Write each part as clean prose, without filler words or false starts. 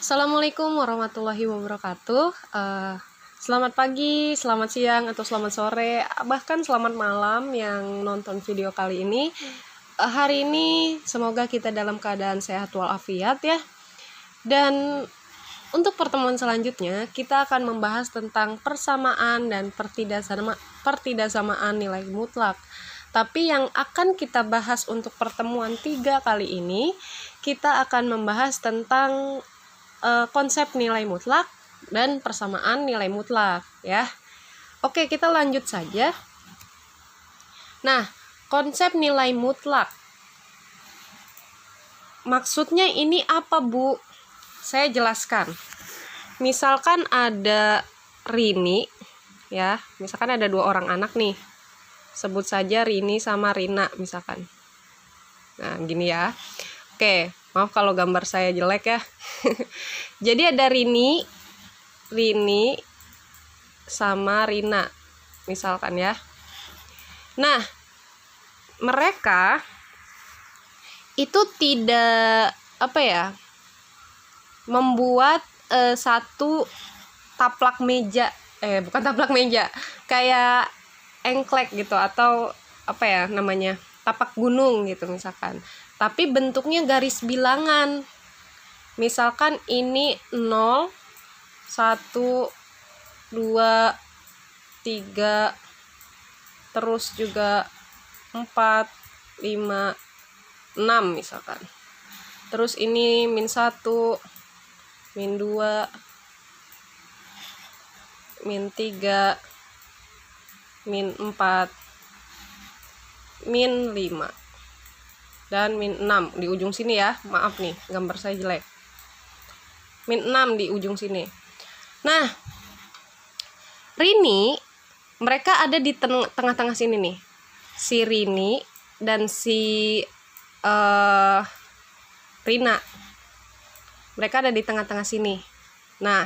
Assalamualaikum warahmatullahi wabarakatuh. Selamat pagi, selamat siang, atau selamat sore, bahkan selamat malam yang nonton video kali ini. Hari ini semoga kita dalam keadaan sehat walafiat ya. Dan untuk pertemuan selanjutnya kita akan membahas tentang persamaan dan pertidaksamaan nilai mutlak. Tapi yang akan kita bahas untuk pertemuan 3 kali ini, kita akan membahas tentang konsep nilai mutlak dan persamaan nilai mutlak ya. Oke, kita lanjut saja. Nah, konsep nilai mutlak maksudnya ini apa, Bu? Saya jelaskan. Misalkan ada Rini ya, misalkan ada 2 orang anak nih. Sebut saja Rini sama Rina misalkan. Nah, gini ya. Oke, maaf kalau gambar saya jelek ya. Jadi ada Rini sama Rina misalkan ya. Nah, mereka itu tidak membuat satu taplak meja, bukan taplak meja, kayak engklek gitu, atau tapak gunung gitu misalkan. Tapi bentuknya garis bilangan. Misalkan ini 0, 1, 2, 3, terus juga 4, 5, 6 misalkan. Terus ini -1, -2, -3, -4, -5, dan -6 di ujung sini ya. Maaf nih, gambar saya jelek. -6 di ujung sini. Nah, Rini, mereka ada di tengah-tengah sini nih. Si Rini dan si Rina. Mereka ada di tengah-tengah sini. Nah,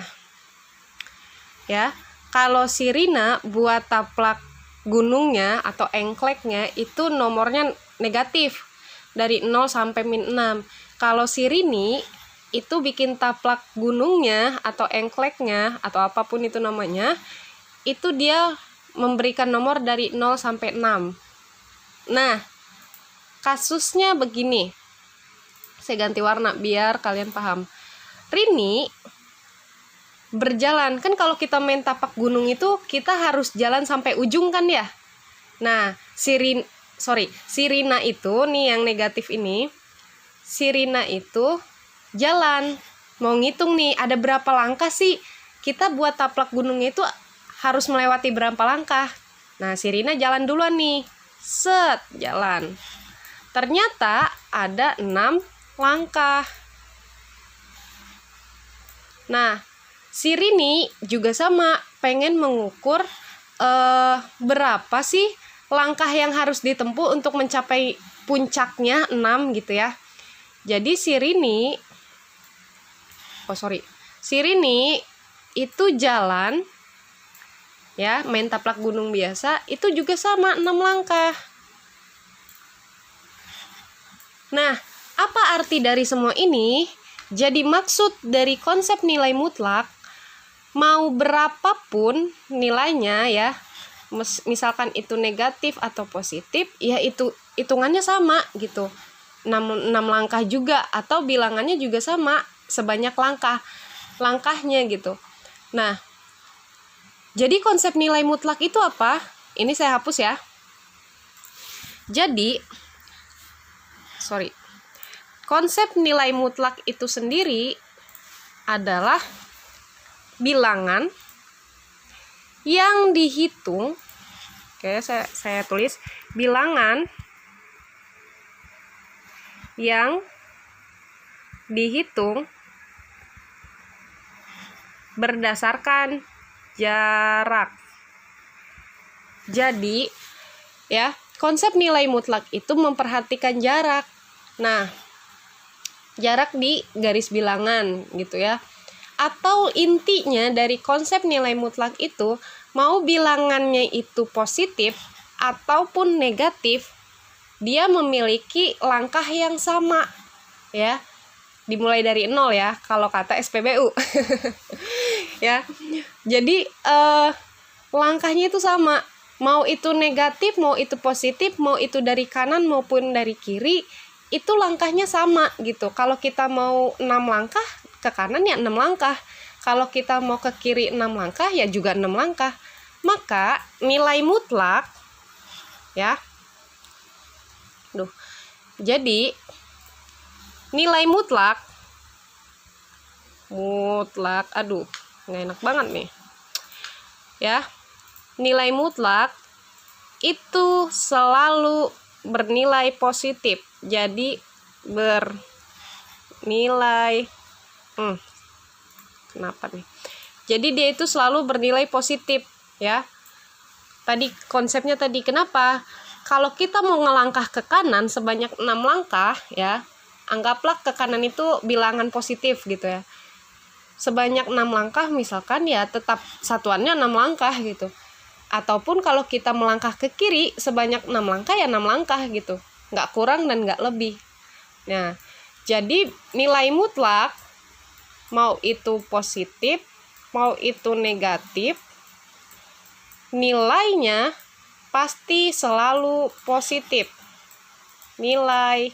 ya, kalau si Rina buat taplak gunungnya atau engkleknya itu nomornya negatif dari 0 sampai -6. Kalau si Rini itu bikin taplak gunungnya atau engkleknya atau apapun itu namanya, itu dia memberikan nomor dari 0 sampai 6. Nah, kasusnya begini. Saya ganti warna biar kalian paham. Rini berjalan, kan kalau kita main tapak gunung itu kita harus jalan sampai ujung kan ya. Nah, si Rina itu nih yang negatif ini, si Rina itu jalan, mau ngitung nih ada berapa langkah sih kita buat taplak gunungnya itu harus melewati berapa langkah. Nah, si Rina jalan duluan nih, jalan. Ternyata ada 6 langkah. Nah, si Rini juga sama, pengen mengukur berapa sih langkah yang harus ditempuh untuk mencapai puncaknya 6 gitu ya. Jadi si Rini itu jalan ya, main taplak gunung biasa, itu juga sama 6 langkah. Nah, apa arti dari semua ini? Jadi maksud dari konsep nilai mutlak, mau berapapun nilainya ya, misalkan itu negatif atau positif, ya itu hitungannya sama gitu. 6 langkah juga, atau bilangannya juga sama, sebanyak langkahnya gitu. Nah, jadi konsep nilai mutlak itu apa? Ini saya hapus ya. Jadi, konsep nilai mutlak itu sendiri adalah bilangan yang dihitung. Oke, saya tulis bilangan yang dihitung berdasarkan jarak. Jadi, ya, konsep nilai mutlak itu memperhatikan jarak. Nah, jarak di garis bilangan gitu ya. Atau intinya dari konsep nilai mutlak itu, mau bilangannya itu positif ataupun negatif, dia memiliki langkah yang sama ya. dimulai dari 0 ya kalau kata SPBU. Ya. Jadi langkahnya itu sama. Mau itu negatif, mau itu positif, mau itu dari kanan maupun dari kiri, itu langkahnya sama gitu. Kalau kita mau 6 langkah ke kanan ya 6 langkah. Kalau kita mau ke kiri 6 langkah ya juga 6 langkah. Maka nilai mutlak ya. Jadi nilai mutlak aduh, nggak enak banget nih. Ya. Nilai mutlak itu selalu bernilai positif. Jadi bernilai kenapa nih? Jadi dia itu selalu bernilai positif ya. Tadi konsepnya tadi kenapa? Kalau kita mau ngelangkah ke kanan sebanyak 6 langkah ya, anggaplah ke kanan itu bilangan positif gitu ya. Sebanyak 6 langkah misalkan ya tetap satuannya 6 langkah gitu. Ataupun kalau kita melangkah ke kiri sebanyak 6 langkah ya 6 langkah gitu. Nggak kurang dan nggak lebih. Nah, jadi nilai mutlak mau itu positif, mau itu negatif, nilainya pasti selalu positif. Nilai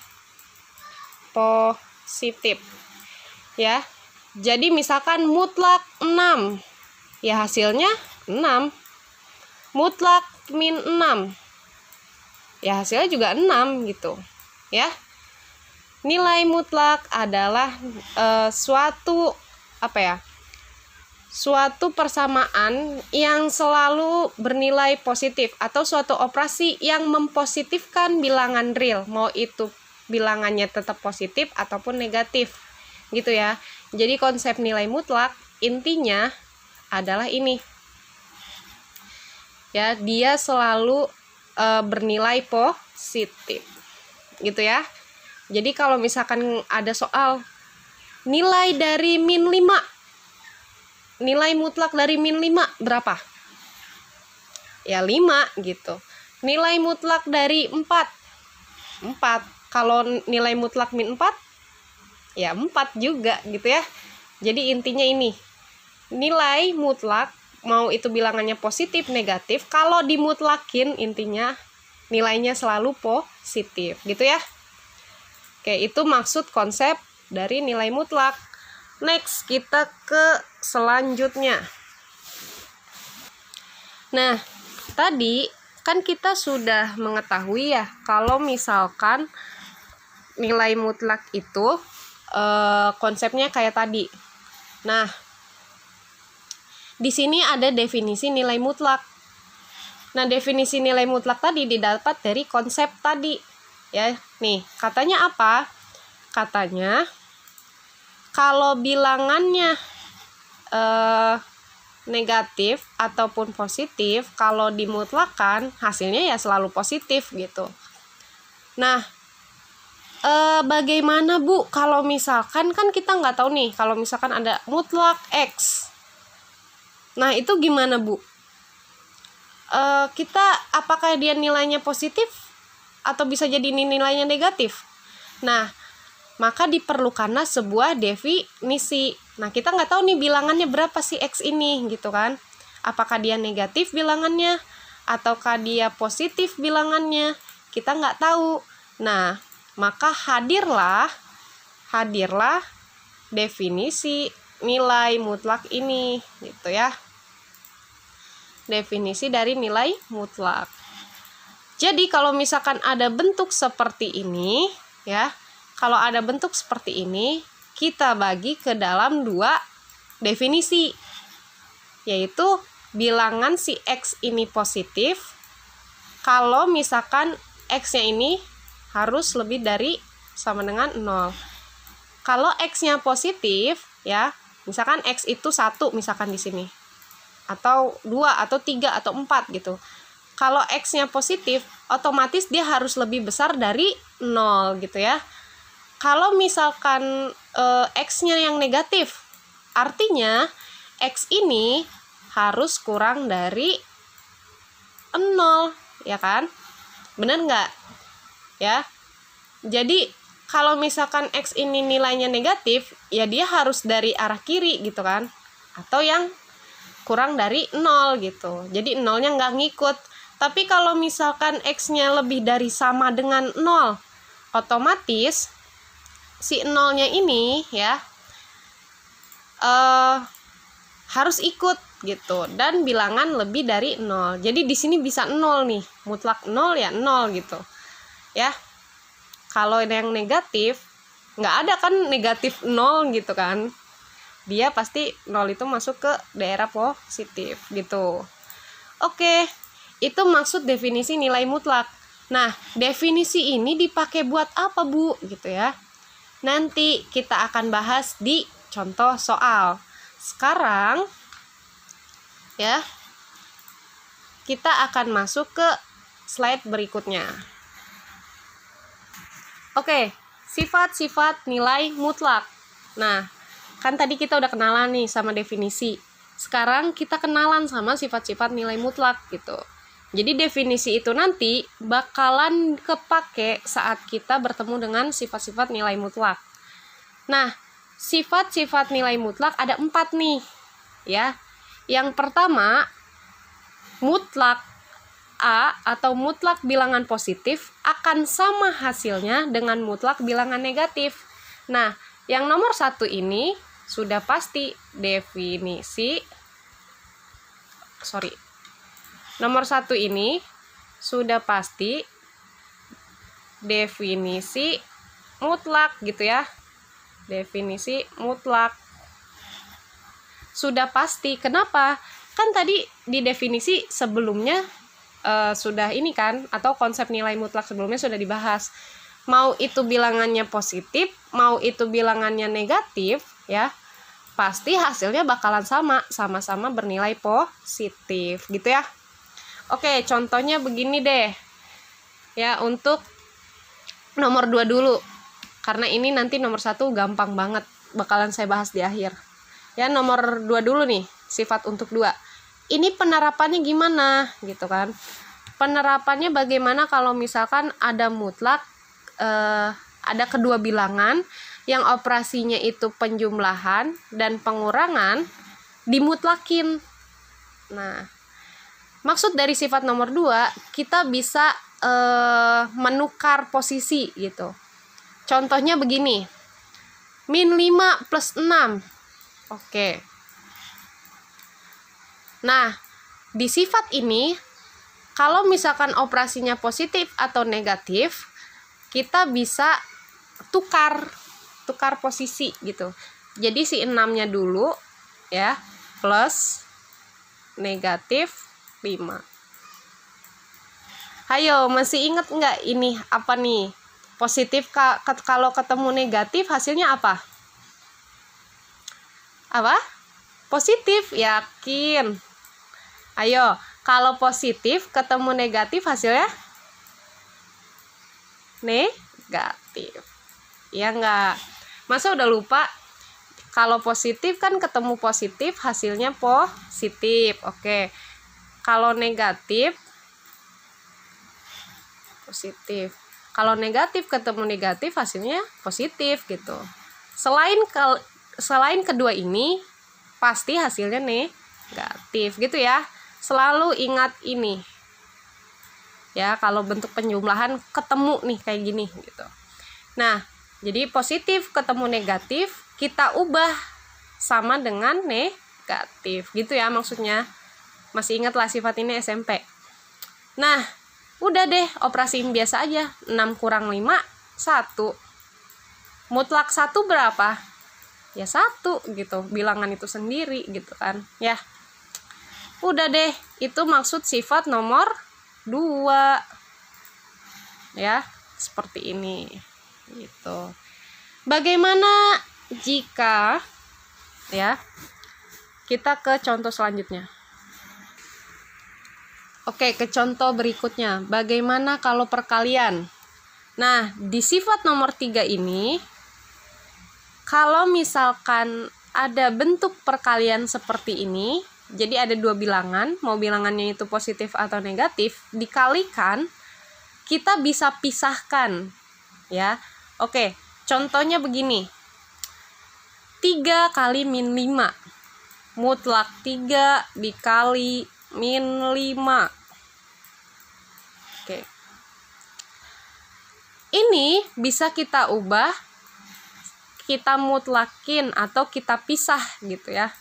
positif. Ya. Jadi misalkan mutlak 6, ya hasilnya 6. Mutlak min 6, ya hasilnya juga 6 gitu. Ya. Nilai mutlak adalah suatu persamaan yang selalu bernilai positif atau suatu operasi yang mempositifkan bilangan real, mau itu bilangannya tetap positif ataupun negatif. Gitu ya. Jadi konsep nilai mutlak intinya adalah ini. Ya, dia selalu bernilai positif. Gitu ya. Jadi kalau misalkan ada soal nilai dari min 5, nilai mutlak dari min 5 berapa? Ya 5 gitu. Nilai mutlak dari 4. Kalau nilai mutlak min 4, ya 4 juga gitu ya. Jadi intinya ini. Nilai mutlak mau itu bilangannya positif, negatif, kalau dimutlakin intinya nilainya selalu positif gitu ya. Oke, itu maksud konsep dari nilai mutlak. Next, kita ke selanjutnya. Nah, tadi kan kita sudah mengetahui ya kalau misalkan nilai mutlak itu konsepnya kayak tadi. Nah, di sini ada definisi nilai mutlak. Nah, definisi nilai mutlak tadi didapat dari konsep tadi. Ya, nih, katanya apa? Katanya kalau bilangannya negatif ataupun positif, kalau dimutlakan hasilnya ya selalu positif gitu. Nah, bagaimana Bu kalau misalkan kan kita nggak tahu nih kalau misalkan ada mutlak X. Nah, itu gimana Bu? Kita apakah dia nilainya positif atau bisa jadi nilainya negatif? Nah, maka diperlukanlah sebuah definisi. Nah, kita nggak tahu nih bilangannya berapa sih X ini gitu kan? Apakah dia negatif bilangannya ataukah dia positif bilangannya? Kita nggak tahu. Nah, maka hadirlah definisi nilai mutlak ini gitu ya. Definisi dari nilai mutlak. Jadi kalau misalkan ada bentuk seperti ini ya, kalau ada bentuk seperti ini kita bagi ke dalam 2 definisi, yaitu bilangan si X ini positif kalau misalkan X-nya ini harus lebih dari sama dengan 0. Kalau X-nya positif ya, misalkan X itu 1 misalkan di sini, atau 2 atau 3 atau 4 gitu. Kalau X-nya positif, otomatis dia harus lebih besar dari 0 gitu ya. Kalau misalkan X-nya yang negatif, artinya X ini harus kurang dari 0, ya kan? Benar nggak? Ya. Jadi kalau misalkan X ini nilainya negatif, ya dia harus dari arah kiri gitu kan, atau yang kurang dari 0 gitu. Jadi 0-nya nggak ngikut. Tapi kalau misalkan X-nya lebih dari sama dengan 0, otomatis si 0-nya ini ya harus ikut gitu, dan bilangan lebih dari 0. Jadi di sini bisa 0 nih, mutlak 0 ya 0 gitu ya. Kalau yang negatif nggak ada kan negatif 0 gitu kan, dia pasti 0 itu masuk ke daerah positif gitu. Oke, itu maksud definisi nilai mutlak. Nah, definisi ini dipakai buat apa, Bu? Gitu ya. Nanti kita akan bahas di contoh soal. Sekarang ya, kita akan masuk ke slide berikutnya. Oke, sifat-sifat nilai mutlak. Nah, kan tadi kita udah kenalan nih sama definisi. Sekarang kita kenalan sama sifat-sifat nilai mutlak gitu. Jadi definisi itu nanti bakalan kepake saat kita bertemu dengan sifat-sifat nilai mutlak. Nah, sifat-sifat nilai mutlak ada 4 nih ya. Yang pertama, mutlak A atau mutlak bilangan positif akan sama hasilnya dengan mutlak bilangan negatif. Nah, yang nomor 1 ini sudah pasti nomor 1 ini sudah pasti definisi mutlak gitu ya. Definisi mutlak sudah pasti. Kenapa? Kan tadi di definisi sebelumnya sudah ini kan, atau konsep nilai mutlak sebelumnya sudah dibahas. Mau itu bilangannya positif, mau itu bilangannya negatif ya, pasti hasilnya bakalan sama-sama bernilai positif gitu ya. Oke, contohnya begini deh ya, untuk nomor 2 dulu, karena ini nanti nomor 1 gampang banget, bakalan saya bahas di akhir ya. Nomor 2 dulu nih, sifat untuk 2. Ini penerapannya gimana gitu kan. Penerapannya bagaimana kalau misalkan ada mutlak, ada kedua bilangan yang operasinya itu penjumlahan dan pengurangan dimutlakin. Nah, maksud dari sifat nomor 2, kita bisa menukar posisi gitu. Contohnya begini, min 5 plus 6. Oke. Nah, di sifat ini, kalau misalkan operasinya positif atau negatif, kita bisa tukar posisi gitu. Jadi si 6-nya dulu ya, plus negatif 5. Hayo, masih inget nggak ini apa nih? Positif kalau ketemu negatif hasilnya apa? Apa? Positif, yakin. Ayo, kalau positif ketemu negatif hasilnya negatif. Ya enggak? Masa udah lupa? Kalau positif kan ketemu positif hasilnya positif. Oke. Kalau negatif positif. Kalau negatif ketemu negatif hasilnya positif gitu. Selain kedua ini pasti hasilnya negatif gitu ya. Selalu ingat ini ya, kalau bentuk penjumlahan ketemu nih kayak gini gitu. Nah, jadi positif ketemu negatif kita ubah sama dengan negatif gitu ya maksudnya. Masih ingat lah sifat ini SMP. Nah, udah deh, operasiin biasa aja. 6 kurang 5 1. Mutlak 1 berapa? Ya 1 gitu, bilangan itu sendiri gitu kan ya. Udah deh, itu maksud sifat nomor 2 ya, seperti ini gitu. Bagaimana jika ya, kita ke contoh selanjutnya. Oke, ke contoh berikutnya. Bagaimana kalau perkalian? Nah, di sifat nomor 3 ini, kalau misalkan ada bentuk perkalian seperti ini, jadi ada 2 bilangan, mau bilangannya itu positif atau negatif, dikalikan, kita bisa pisahkan ya. Oke, Contohnya begini. 3 kali min 5. Mutlak 3 dikali min 5. Oke. Ini bisa kita ubah, kita mutlakin atau kita pisah gitu ya.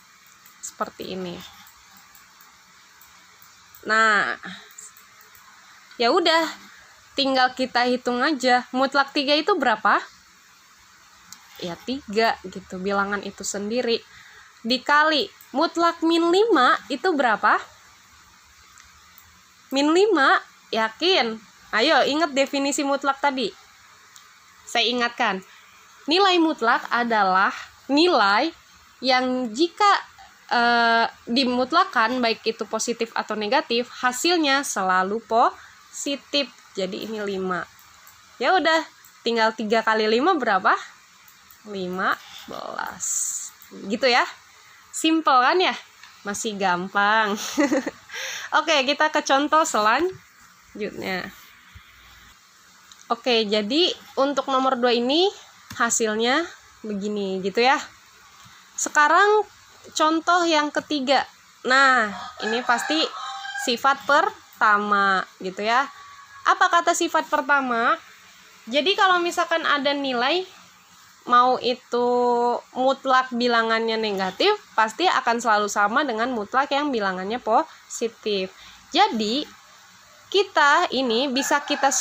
Seperti ini. Nah, ya udah, tinggal kita hitung aja. Mutlak 3 itu berapa? Ya 3 gitu, bilangan itu sendiri. Dikali mutlak min 5 itu berapa? Min 5, yakin? Ayo ingat definisi mutlak tadi. Saya ingatkan. Nilai mutlak adalah nilai yang jika dimutlakan, baik itu positif atau negatif, hasilnya selalu positif. Jadi ini 5. Ya udah, tinggal 3 kali 5 berapa? 15. Gitu ya. Simple kan ya? Masih gampang. Oke, kita ke contoh selanjutnya. Oke, jadi untuk nomor 2 ini hasilnya begini gitu ya. Sekarang contoh yang ketiga. Nah, ini pasti sifat pertama gitu ya. Apa kata sifat pertama? Jadi kalau misalkan ada nilai, mau itu mutlak bilangannya negatif, pasti akan selalu sama dengan mutlak yang bilangannya positif. Jadi kita ini bisa kita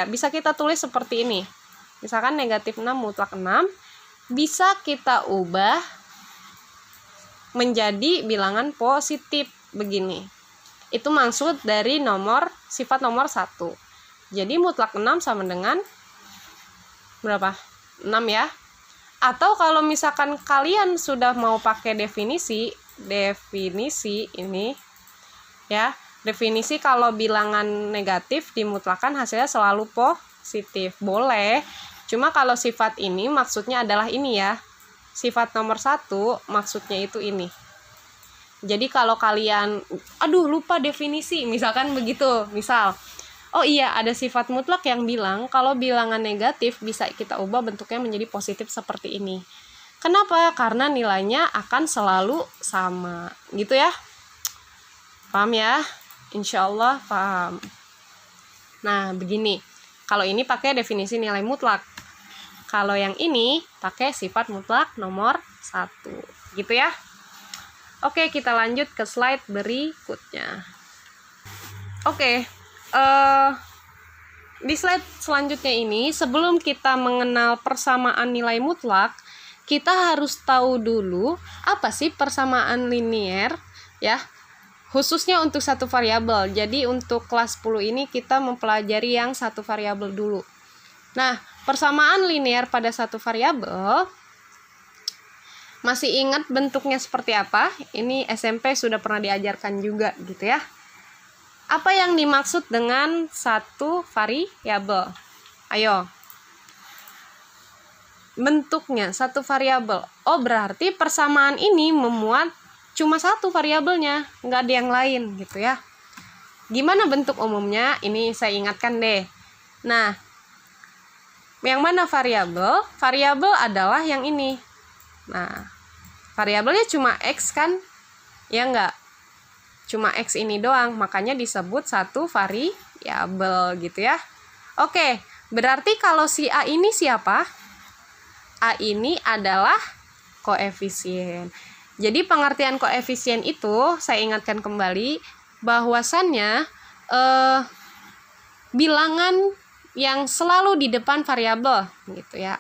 bisa kita tulis seperti ini. Misalkan negatif 6 mutlak 6 bisa kita ubah menjadi bilangan positif begini. Itu maksud dari sifat nomor 1. Jadi mutlak 6 sama dengan berapa? 6 ya. Atau kalau misalkan kalian sudah mau pakai definisi ini ya. Definisi kalau bilangan negatif dimutlakan hasilnya selalu positif. Boleh. Cuma kalau sifat ini maksudnya adalah ini ya. Sifat nomor 1 maksudnya itu ini. Jadi kalau kalian lupa definisi, misalkan begitu. Misal, oh iya, ada sifat mutlak yang bilang kalau bilangan negatif bisa kita ubah bentuknya menjadi positif seperti ini. Kenapa? Karena nilainya akan selalu sama. Gitu ya. Paham ya? Insya Allah paham. Nah, begini. Kalau ini pakai definisi nilai mutlak. Kalau yang ini pakai sifat mutlak nomor 1. Gitu ya. Oke, kita lanjut ke slide berikutnya. Oke. Di slide selanjutnya ini, sebelum kita mengenal persamaan nilai mutlak, kita harus tahu dulu apa sih persamaan linier ya, khususnya untuk satu variabel. Jadi untuk kelas 10 ini kita mempelajari yang satu variabel dulu. Nah, persamaan linier pada satu variabel, masih ingat bentuknya seperti apa? Ini SMP sudah pernah diajarkan juga gitu ya. Apa yang dimaksud dengan satu variabel? Ayo. Bentuknya satu variabel. Oh, berarti persamaan ini memuat cuma satu variabelnya, nggak ada yang lain gitu ya. Gimana bentuk umumnya? Ini saya ingatkan deh. Nah, yang mana variabel? Variabel adalah yang ini. Nah, variabelnya cuma X kan? Ya enggak? Cuma X ini doang, makanya disebut satu variabel gitu ya. Oke, berarti kalau si A ini siapa? A ini adalah koefisien. Jadi pengertian koefisien itu, saya ingatkan kembali, bahwasannya bilangan yang selalu di depan variabel gitu ya.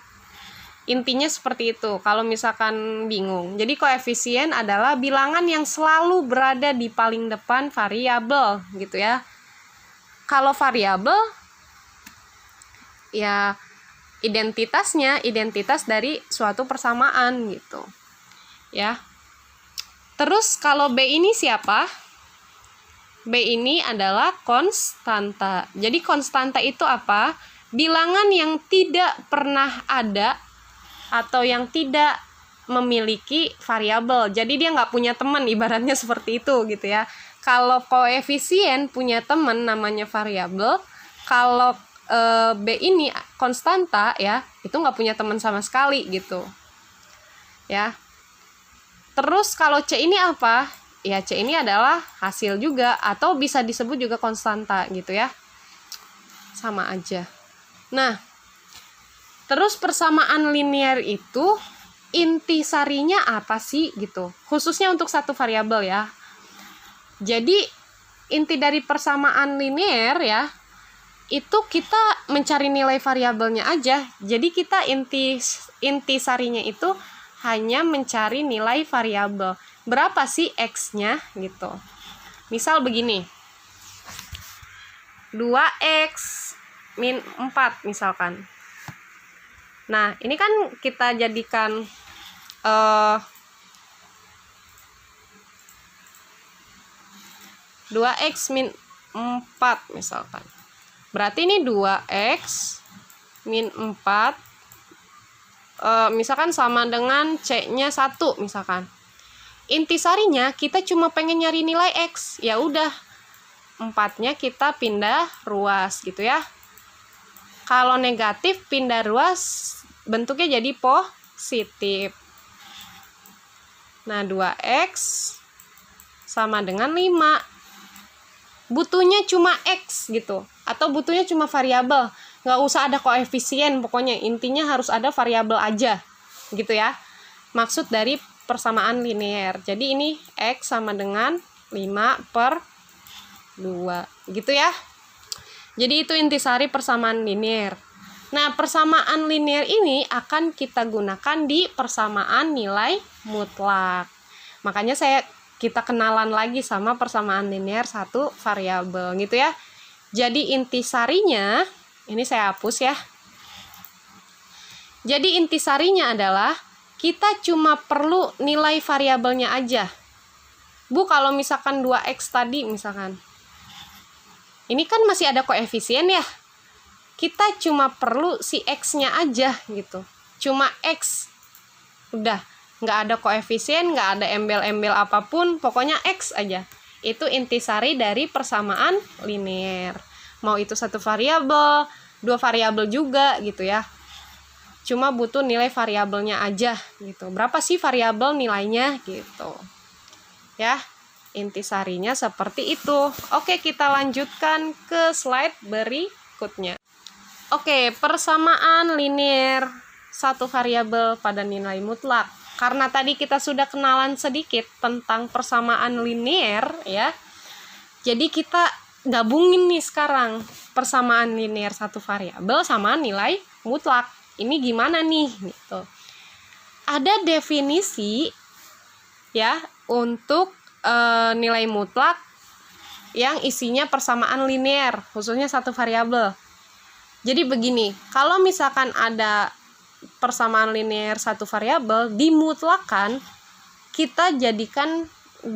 Intinya seperti itu kalau misalkan bingung. Jadi koefisien adalah bilangan yang selalu berada di paling depan variabel gitu ya. Kalau variabel ya identitasnya identitas dari suatu persamaan gitu. Ya. Terus kalau B ini siapa? B ini adalah konstanta. Jadi konstanta itu apa? Bilangan yang tidak pernah ada atau yang tidak memiliki variabel. Jadi dia nggak punya teman, ibaratnya seperti itu gitu ya. Kalau koefisien punya teman namanya variabel. Kalau B ini konstanta ya, itu nggak punya teman sama sekali gitu ya. Terus kalau C ini apa? Ya C ini adalah hasil juga, atau bisa disebut juga konstanta gitu ya. Sama aja. Nah, terus persamaan linear itu intisarinya apa sih gitu? Khususnya untuk satu variabel ya. Jadi inti dari persamaan linear ya, itu kita mencari nilai variabelnya aja. Jadi kita intisarinya itu hanya mencari nilai variabel. Berapa sih X-nya gitu. Misal begini. 2X min 4 misalkan. Nah, ini kan kita jadikan 2X min 4 misalkan. Berarti ini 2X min 4 misalkan sama dengan C-nya 1 misalkan. Intisarinya kita cuma pengen nyari nilai X. Ya udah, 4-nya kita pindah ruas gitu ya. Kalau negatif pindah ruas bentuknya jadi positif. Nah, 2X sama dengan 5. Butuhnya cuma X gitu, atau butuhnya cuma variabel. Nggak usah ada koefisien, pokoknya intinya harus ada variabel aja gitu ya. Maksud dari persamaan linear. Jadi ini X sama dengan 5/2 gitu ya. Jadi itu intisari persamaan linear. Nah, persamaan linear ini akan kita gunakan di persamaan nilai mutlak. Makanya kita kenalan lagi sama persamaan linear satu variabel gitu ya. Jadi intisarinya, ini saya hapus ya. Jadi intisarinya adalah kita cuma perlu nilai variabelnya aja. Bu, kalau misalkan 2X tadi misalkan, ini kan masih ada koefisien ya. Kita cuma perlu si X-nya aja gitu. Cuma X. Udah, nggak ada koefisien, nggak ada embel-embel apapun, pokoknya X aja. Itu intisari dari persamaan linear. Mau itu satu variabel, 2 variabel juga gitu ya. Cuma butuh nilai variabelnya aja gitu. Berapa sih variabel nilainya gitu. Ya, intisarinya seperti itu. Oke, kita lanjutkan ke slide berikutnya. Oke, persamaan linear satu variabel pada nilai mutlak. Karena tadi kita sudah kenalan sedikit tentang persamaan linear ya. Jadi kita gabungin nih sekarang persamaan linear satu variabel sama nilai mutlak. Ini gimana nih gitu. Ada definisi ya untuk nilai mutlak yang isinya persamaan linear, khususnya satu variabel. Jadi begini, kalau misalkan ada persamaan linear satu variabel dimutlakan, kita jadikan 2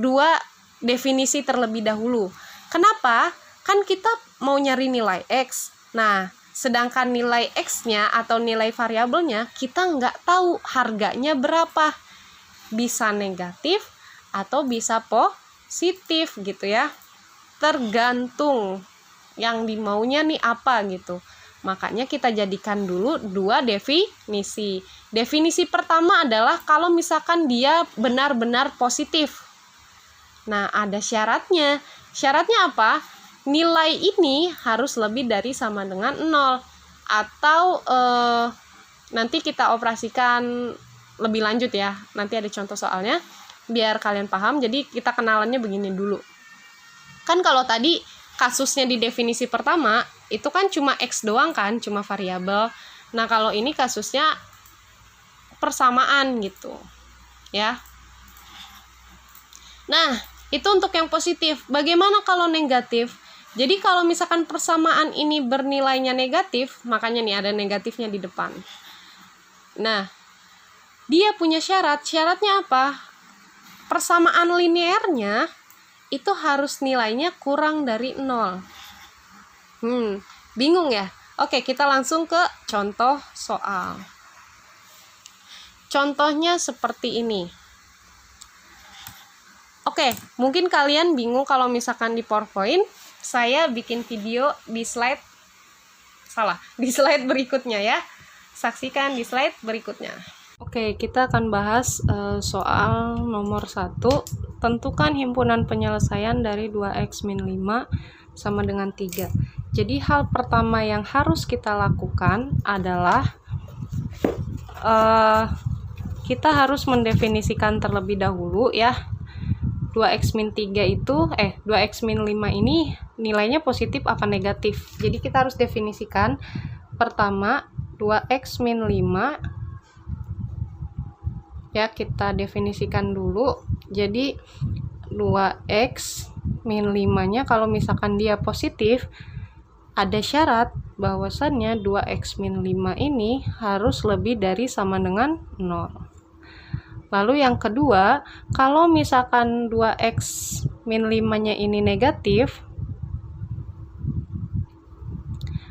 definisi terlebih dahulu. Kenapa? Kan kita mau nyari nilai X. Nah, sedangkan nilai X-nya atau nilai variabelnya kita nggak tahu harganya berapa. Bisa negatif atau bisa positif gitu ya. Tergantung yang dimaunya nih apa gitu. Makanya kita jadikan dulu 2 definisi. Definisi pertama adalah kalau misalkan dia benar-benar positif. Nah, ada syaratnya. Syaratnya apa? Nilai ini harus lebih dari sama dengan 0. Atau nanti kita operasikan lebih lanjut ya. Nanti ada contoh soalnya biar kalian paham. Jadi kita kenalannya begini dulu. Kan kalau tadi kasusnya di definisi pertama itu kan cuma X doang kan, cuma variabel. Nah, kalau ini kasusnya persamaan gitu ya. Nah, itu untuk yang positif. Bagaimana kalau negatif? Jadi kalau misalkan persamaan ini bernilainya negatif, makanya nih ada negatifnya di depan. Nah, dia punya syarat. Syaratnya apa? Persamaan linearnya itu harus nilainya kurang dari 0. Bingung ya? Oke, kita langsung ke contoh soal. Contohnya seperti ini. Oke, mungkin kalian bingung kalau misalkan di PowerPoint saya bikin video di slide salah, di slide berikutnya ya. Saksikan di slide berikutnya. Oke, kita akan bahas soal nomor 1. Tentukan himpunan penyelesaian dari 2x-5 sama dengan 3. Jadi hal pertama yang harus kita lakukan adalah kita harus mendefinisikan terlebih dahulu ya. 2x-3 itu 2x-5 ini nilainya positif apa negatif. Jadi kita harus definisikan pertama 2x-5 ya, kita definisikan dulu. Jadi 2x min 5-nya kalau misalkan dia positif, ada syarat bahwasannya 2x min 5 ini harus lebih dari sama dengan 0. Lalu yang kedua, kalau misalkan 2x min 5-nya ini negatif,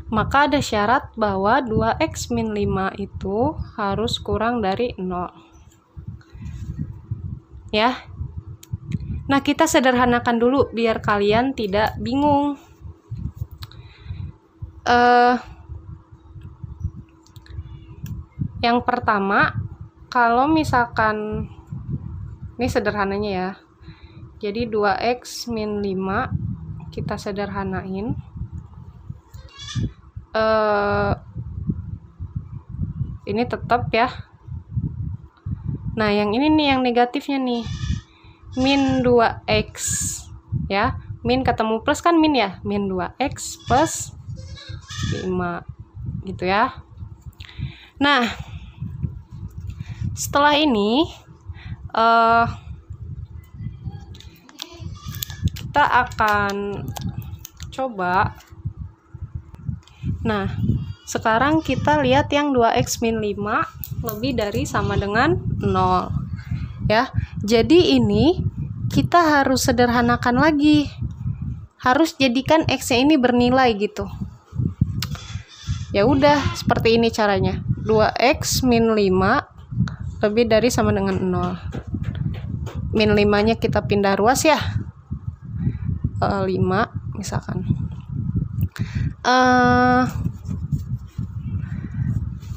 maka ada syarat bahwa 2x min 5 itu harus kurang dari 0. Ya. Nah, kita sederhanakan dulu biar kalian tidak bingung. Yang pertama, kalau misalkan ini sederhananya ya. Jadi 2x min 5 kita sederhanain. Ini tetap ya. Nah, yang ini nih yang negatifnya nih. Min 2x ya. Min ketemu plus kan min ya. Min 2x plus 5 gitu ya. Nah, setelah ini kita akan coba. Nah, sekarang kita lihat yang 2x min 5 lebih dari sama dengan 0 ya. Jadi ini kita harus sederhanakan lagi, harus jadikan x-nya ini bernilai gitu. Ya udah, seperti ini caranya. 2x min 5 lebih dari sama dengan 0. Min 5-nya kita pindah ruas ya, 5 misalkan.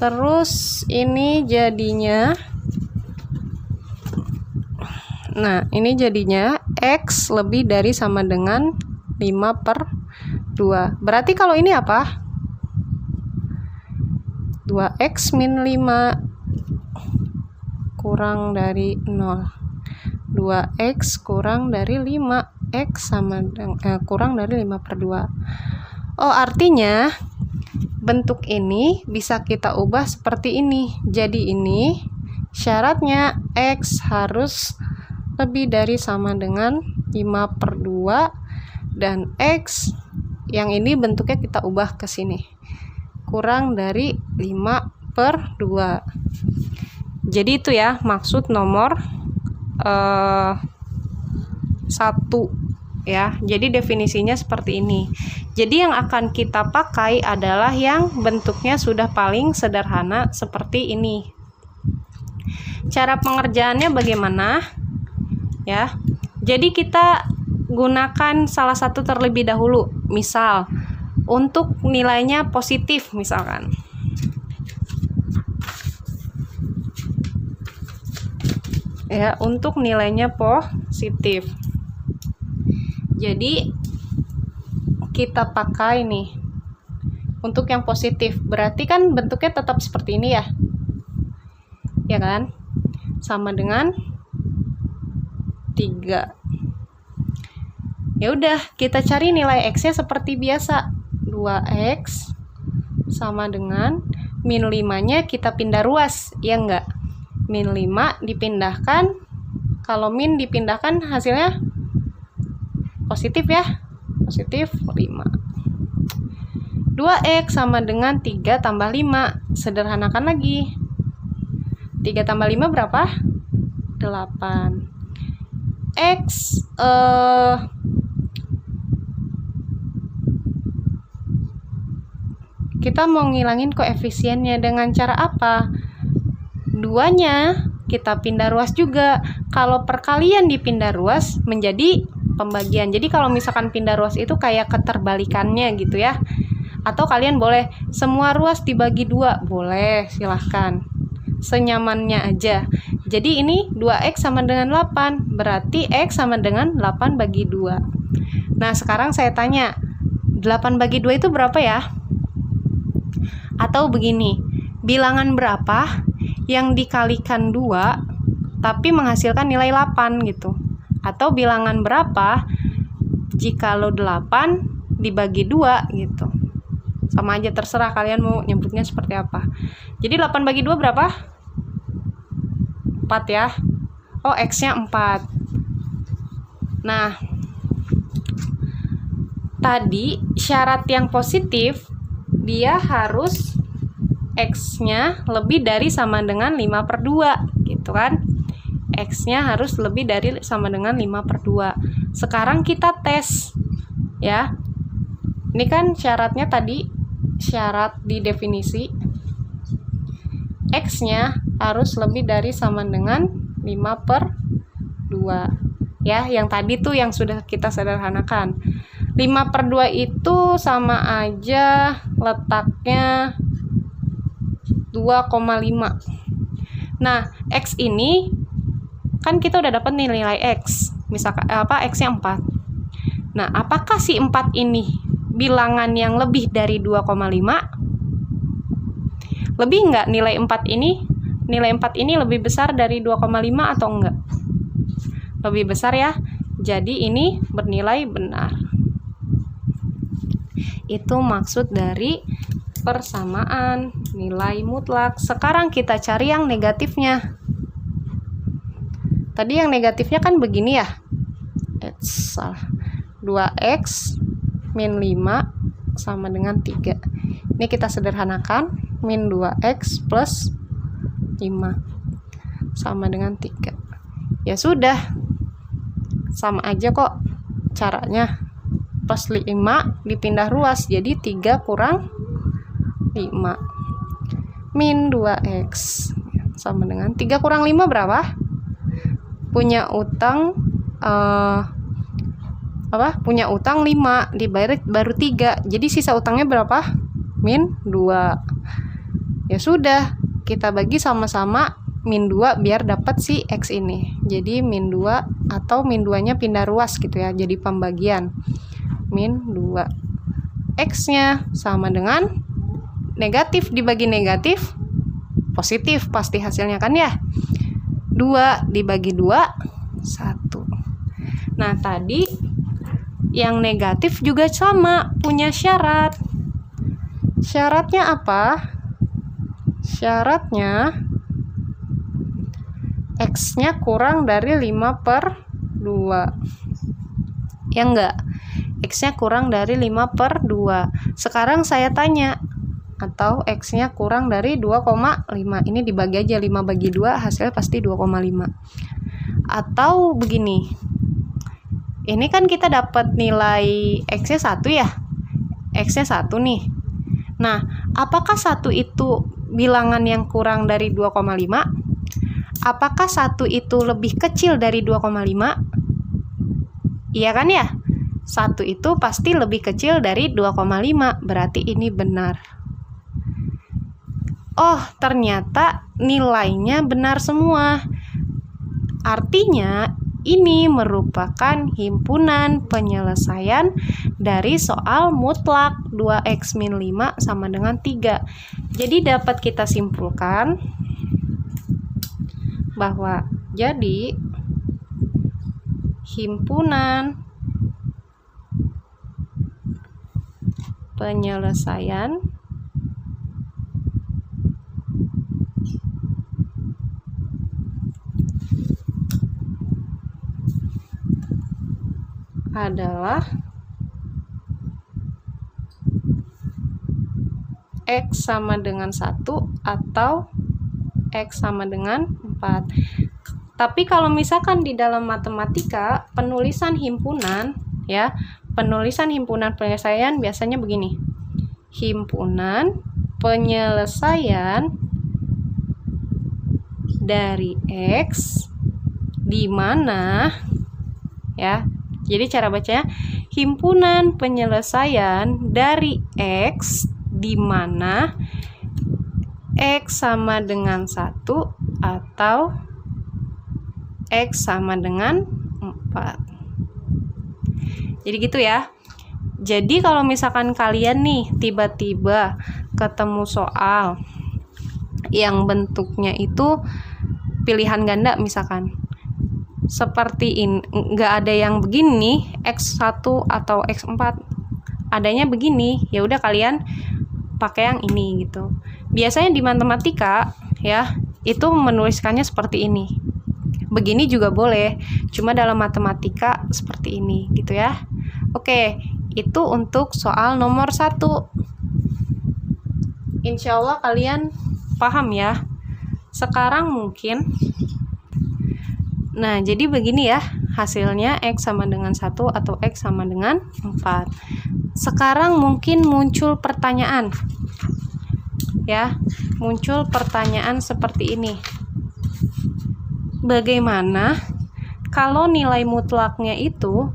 Terus ini jadinya, nah ini jadinya x lebih dari sama dengan 5/2. Berarti kalau ini apa? 2x min 5 kurang dari 0. 2x kurang dari 5, x sama kurang dari 5/2. Oh, artinya bentuk ini bisa kita ubah seperti ini. Jadi ini syaratnya x harus lebih dari sama dengan 5/2 dan x yang ini bentuknya kita ubah ke sini. Kurang dari 5/2. Jadi itu ya maksud nomor 1 ya. Jadi definisinya seperti ini. Jadi yang akan kita pakai adalah yang bentuknya sudah paling sederhana seperti ini. Cara pengerjaannya bagaimana? Ya. Jadi kita gunakan salah satu terlebih dahulu. Misal untuk nilainya positif misalkan. Ya, untuk nilainya positif. Jadi kita pakai nih untuk yang positif. Berarti kan bentuknya tetap seperti ini ya. Ya kan? Sama dengan 3. Ya udah, kita cari nilai x-nya seperti biasa. 2x sama dengan min 5-nya kita pindah ruas, ya enggak? Min 5 dipindahkan, kalau min dipindahkan hasilnya positif ya, positif 5. 2x sama dengan 3 tambah 5, sederhanakan lagi. 3 tambah 5 berapa? 8. X kita mau ngilangin koefisiennya dengan cara apa? 2-nya kita pindah ruas juga. Kalau perkalian dipindah ruas menjadi pembagian. Jadi kalau misalkan pindah ruas itu kayak keterbalikannya gitu ya. Atau kalian boleh semua ruas dibagi 2, boleh, silahkan. Senyamannya aja. Jadi ini 2x sama dengan 8, berarti x sama dengan 8 bagi 2. Nah, sekarang saya tanya, 8 bagi 2 itu berapa ya? Atau begini, bilangan berapa yang dikalikan 2 tapi menghasilkan nilai 8 gitu? Atau bilangan berapa jikalau 8 dibagi 2 gitu? Sama aja, terserah kalian mau nyebutnya seperti apa. Jadi 8 bagi 2 berapa? 4 ya. Oh, x-nya 4. Nah, tadi syarat yang positif dia harus x-nya lebih dari sama dengan 5/2 gitu kan. X-nya harus lebih dari sama dengan 5/2. Sekarang kita tes ya. Ini kan syaratnya tadi, syarat di definisi. X-nya harus lebih dari sama dengan 5/2. Ya, yang tadi tuh yang sudah kita sederhanakan. 5/2 itu sama aja letaknya 2,5. Nah, X ini kan kita udah dapat nilai X. Misalkan X-nya 4. Nah, apakah si 4 ini bilangan yang lebih dari 2,5? Lebih enggak nilai 4 ini? Nilai 4 ini lebih besar dari 2,5 atau enggak? Lebih besar ya. Jadi ini bernilai benar. Itu maksud dari persamaan nilai mutlak. Sekarang kita cari yang negatifnya. Tadi yang negatifnya kan begini ya. 2x min 5 sama dengan 3. Ini kita sederhanakan. Min 2x plus 5 sama dengan 3. Ya sudah. Sama aja kok caranya. Plus 5 dipindah ruas, jadi 3 kurang 5 min 2x sama dengan 3 kurang 5 berapa? Punya utang punya utang 5, dibayar baru 3, jadi sisa utangnya berapa? Min 2. Ya sudah, kita bagi sama-sama min 2 biar dapat si x ini. Jadi min 2 atau min 2 nya pindah ruas gitu ya, jadi pembagian. Min 2. X-nya sama dengan negatif dibagi negatif, positif pasti hasilnya kan ya. 2 dibagi 2, 1. Nah, tadi yang negatif juga sama, punya syarat. Syaratnya apa? Syaratnya X-nya kurang dari 5/2. Ya enggak? X-nya kurang dari 5/2. Sekarang saya tanya, atau X-nya kurang dari 2,5. Ini dibagi aja, 5 bagi 2 hasilnya pasti 2,5. Atau begini, ini kan kita dapat nilai X-nya 1 ya. X-nya 1 nih. Nah, apakah 1 itu bilangan yang kurang dari 2,5? Apakah 1 itu lebih kecil dari 2,5? Iya kan ya? 1 itu pasti lebih kecil dari 2,5, berarti ini benar. Oh, ternyata nilainya benar semua. Artinya, ini merupakan himpunan penyelesaian dari soal mutlak 2x min 5 sama dengan 3. Jadi dapat kita simpulkan bahwa jadi himpunan penyelesaian adalah X sama dengan 1 atau X sama dengan 4. Tapi kalau misalkan di dalam matematika penulisan himpunan ya, penulisan himpunan penyelesaian biasanya begini. Himpunan penyelesaian dari X di mana ya. Jadi cara bacanya himpunan penyelesaian dari X di mana X sama dengan 1 atau X sama dengan 4. Jadi gitu ya. Jadi kalau misalkan kalian nih tiba-tiba ketemu soal yang bentuknya itu pilihan ganda misalkan seperti ini, nggak ada yang begini X1 atau X4, adanya begini, ya udah kalian pakai yang ini gitu. Biasanya di matematika ya itu menuliskannya seperti ini. Begini juga boleh, cuma dalam matematika seperti ini gitu ya. Oke, itu untuk soal nomor 1. Insya Allah kalian paham ya. Sekarang mungkin, nah jadi begini ya hasilnya X sama dengan 1 atau X sama dengan 4. Sekarang mungkin muncul pertanyaan ya, muncul pertanyaan seperti ini. Bagaimana kalau nilai mutlaknya itu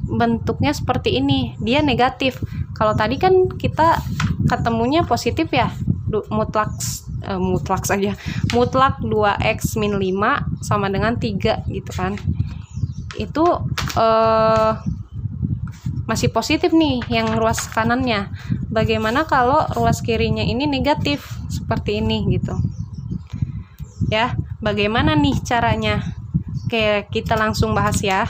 bentuknya seperti ini, dia negatif. Kalau tadi kan kita ketemunya positif ya, mutlak saja, mutlak 2x min 5 sama dengan 3 gitu kan. Itu masih positif nih yang ruas kanannya. Bagaimana kalau ruas kirinya ini negatif seperti ini gitu ya. Bagaimana nih caranya? Oke, kita langsung bahas ya.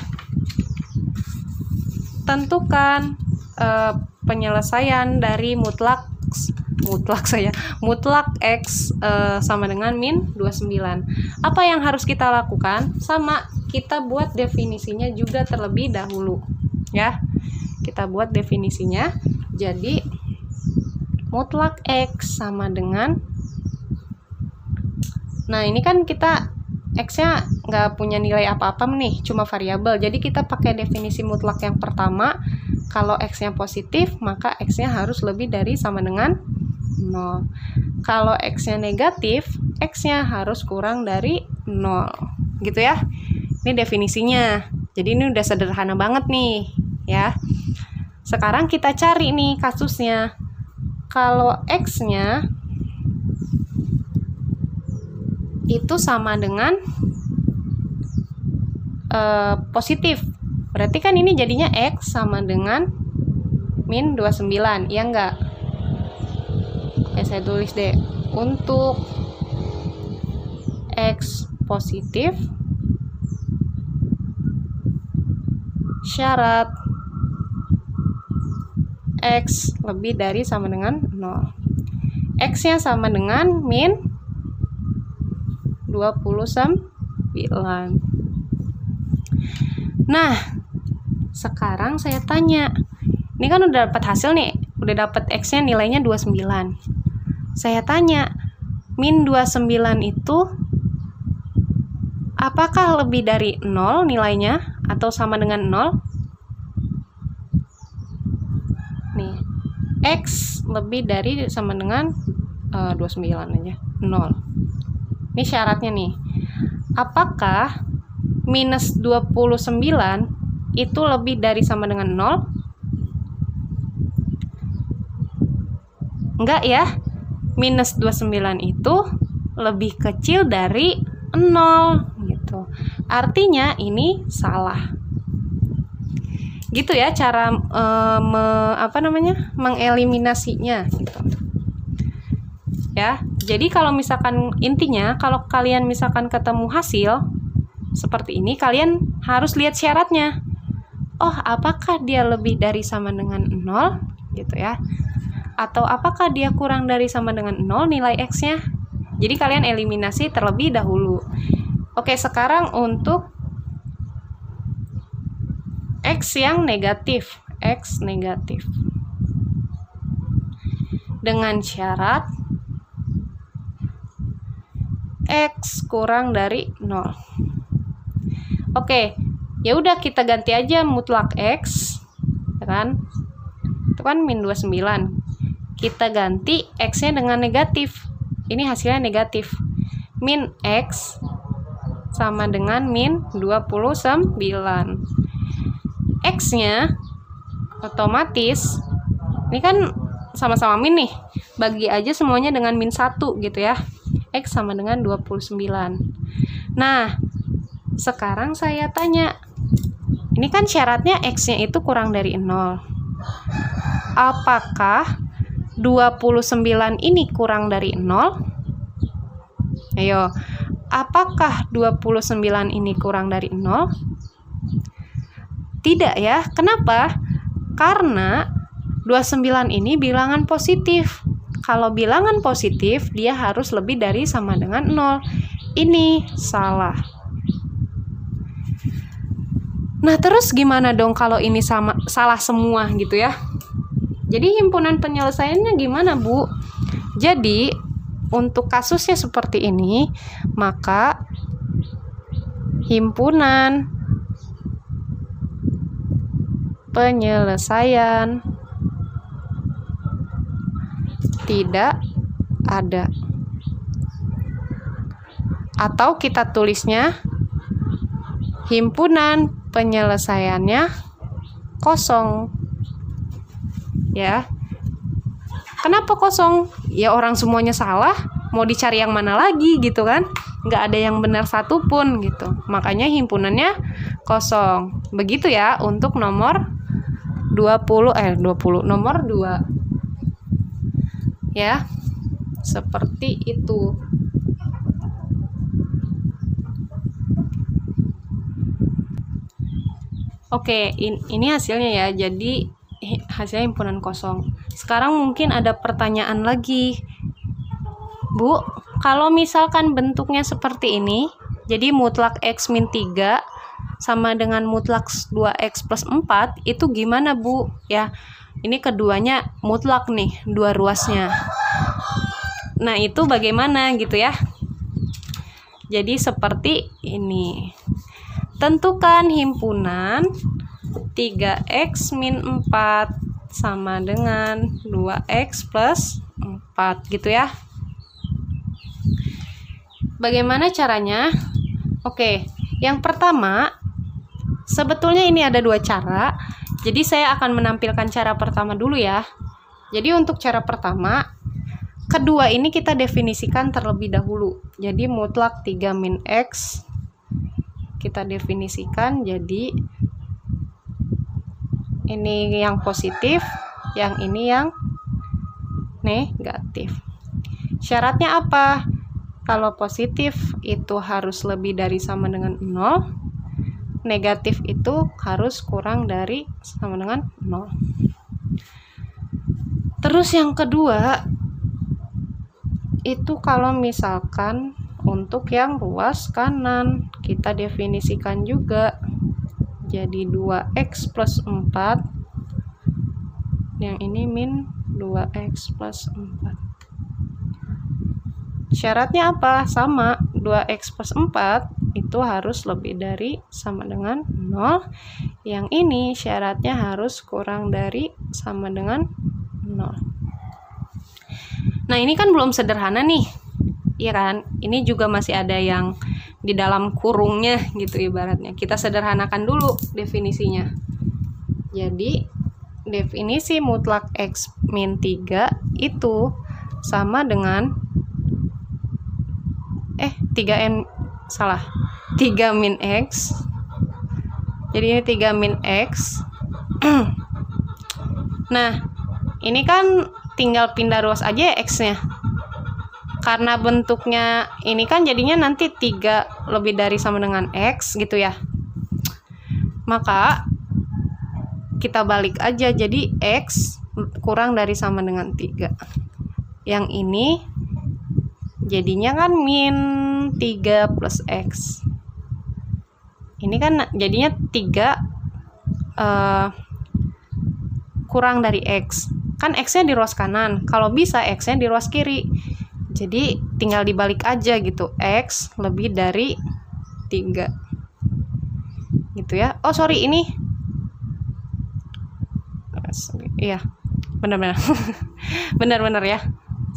Tentukan penyelesaian dari mutlak X sama dengan min 29. Apa yang harus kita lakukan? Sama, kita buat definisinya juga terlebih dahulu ya. Kita buat definisinya. Jadi mutlak X sama dengan, nah ini kan kita X-nya nggak punya nilai apa-apa nih, cuma variabel. Jadi kita pakai definisi mutlak yang pertama. Kalau X-nya positif, maka X-nya harus lebih dari sama dengan 0. Kalau X-nya negatif, X-nya harus kurang dari 0. Gitu ya. Ini definisinya. Jadi ini udah sederhana banget nih ya. Sekarang kita cari nih kasusnya. Kalau X-nya itu sama dengan positif, berarti kan ini jadinya X sama dengan min 29, ya enggak? Oke, saya tulis deh. Untuk X positif, syarat X lebih dari sama dengan 0. X-nya sama dengan min 29. Nah, sekarang saya tanya. Ini kan udah dapat hasil nih, udah dapat X-nya nilainya 29. Saya tanya, min 29 itu apakah lebih dari 0 nilainya atau sama dengan 0? Nih, X lebih dari sama dengan 29 aja, 0. Ini syaratnya nih. Apakah minus 29 itu lebih dari sama dengan 0? Enggak ya. Minus 29 itu lebih kecil dari 0 gitu. Artinya ini salah. Gitu ya cara mengeliminasinya gitu. Ya. Jadi kalau misalkan intinya, kalau kalian misalkan ketemu hasil seperti ini, kalian harus lihat syaratnya. Oh, apakah dia lebih dari sama dengan 0 gitu ya? Atau apakah dia kurang dari sama dengan 0 nilai X-nya? Jadi kalian eliminasi terlebih dahulu. Oke, sekarang untuk X yang negatif, X negatif. Dengan syarat X kurang dari 0. Oke, ya udah kita ganti aja mutlak X, ya kan? Itu kan min 29. Kita ganti X-nya dengan negatif. Ini hasilnya negatif. Min X sama dengan min 29. X-nya otomatis ini kan sama-sama min nih, bagi aja semuanya dengan min 1 gitu ya. X sama dengan 29. Nah, sekarang saya tanya, ini kan syaratnya X-nya itu kurang dari 0. Apakah 29 ini kurang dari 0? Ayo, apakah 29 ini kurang dari 0? Tidak ya, kenapa? Karena 29 ini bilangan positif. Kalau bilangan positif, dia harus lebih dari sama dengan 0. Ini salah. Nah, terus gimana dong kalau ini salah semua gitu ya? Jadi himpunan penyelesaiannya gimana, Bu? Jadi, untuk kasusnya seperti ini, maka himpunan penyelesaian tidak ada. Atau kita tulisnya himpunan penyelesaiannya kosong. Ya. Kenapa kosong? Ya orang semuanya salah, mau dicari yang mana lagi gitu kan? Nggak ada yang benar satupun gitu. Makanya himpunannya kosong. Begitu ya untuk nomor 20 nomor 2. Ya, seperti itu. Oke, ini hasilnya ya. Jadi hasilnya himpunan kosong. Sekarang mungkin ada pertanyaan lagi. Bu, kalau misalkan bentuknya seperti ini, jadi mutlak X min 3 sama dengan mutlak 2X plus 4, itu gimana, Bu? Ya, ini keduanya mutlak nih, dua ruasnya. Nah, itu bagaimana gitu ya? Jadi seperti ini. Tentukan himpunan 3X min 4 sama dengan 2X plus 4 gitu ya. Bagaimana caranya? Oke, yang pertama, sebetulnya ini ada dua cara. Jadi saya akan menampilkan cara pertama dulu ya. Jadi untuk cara pertama, kedua ini kita definisikan terlebih dahulu. Jadi mutlak 3 min X kita definisikan jadi ini yang positif, yang ini yang negatif. Syaratnya apa? Kalau positif itu harus lebih dari sama dengan 0. Negatif itu harus kurang dari sama dengan 0. Terus yang kedua, itu kalau misalkan untuk yang ruas kanan, kita definisikan juga. Jadi 2X plus 4, yang ini min 2X plus 4. Syaratnya apa? Sama, 2X plus 4 itu harus lebih dari sama dengan 0. Yang ini syaratnya harus kurang dari sama dengan 0. Nah, ini kan belum sederhana nih. Iya kan? Ini juga masih ada yang di dalam kurungnya gitu ibaratnya. Kita sederhanakan dulu definisinya. Jadi, definisi mutlak X min 3 itu sama dengan 3 min X. Jadi ini 3 min X. Nah, ini kan tinggal pindah ruas aja ya X-nya. Karena bentuknya ini kan jadinya nanti 3 lebih dari sama dengan X gitu ya. Maka kita balik aja, jadi X kurang dari sama dengan 3. Yang ini jadinya kan min 3 plus X. Ini kan jadinya 3 kurang dari X. Kan X-nya di ruas kanan. Kalau bisa X-nya di ruas kiri. Jadi tinggal dibalik aja gitu. X lebih dari 3. Gitu ya. Oh sorry, ini. Iya. Benar-benar. Benar-benar ya.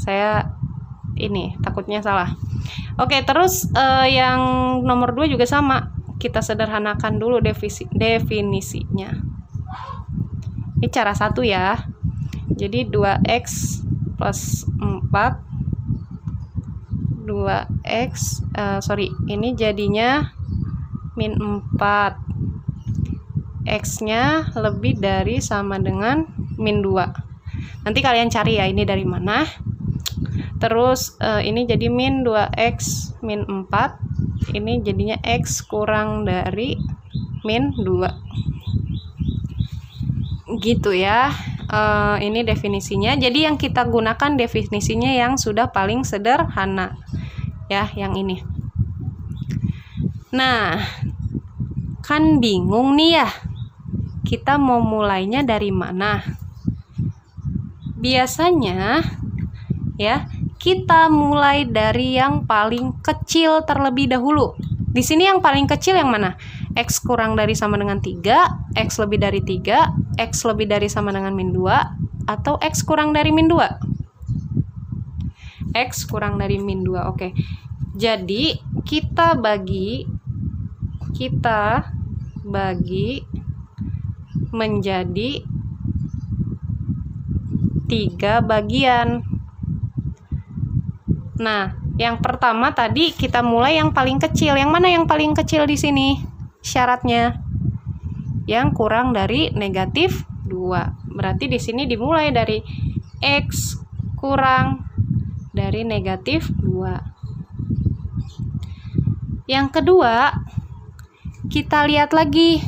Saya ini takutnya salah. Oke, terus yang nomor 2 juga sama. Kita sederhanakan dulu definisinya. Ini cara satu ya. Jadi 2x plus 4 2x ini jadinya min 4, x nya lebih dari sama dengan min 2. Nanti kalian cari ya ini dari mana. Terus ini jadi min 2x min 4, ini jadinya x kurang dari min 2 gitu ya. Ini definisinya. Jadi yang kita gunakan definisinya yang sudah paling sederhana ya, yang ini. Nah, kan bingung nih ya, kita mau mulainya dari mana? Biasanya ya, kita mulai dari yang paling kecil terlebih dahulu. Di sini yang paling kecil yang mana? X kurang dari sama dengan 3, X lebih dari 3, X lebih dari sama dengan min 2, atau X kurang dari min 2? X kurang dari min 2, oke. Jadi, kita bagi menjadi 3 bagian. Nah, yang pertama tadi kita mulai yang paling kecil. Yang mana yang paling kecil di sini? Syaratnya yang kurang dari negatif 2. Berarti di sini dimulai dari X kurang dari negatif 2. Yang kedua, kita lihat lagi.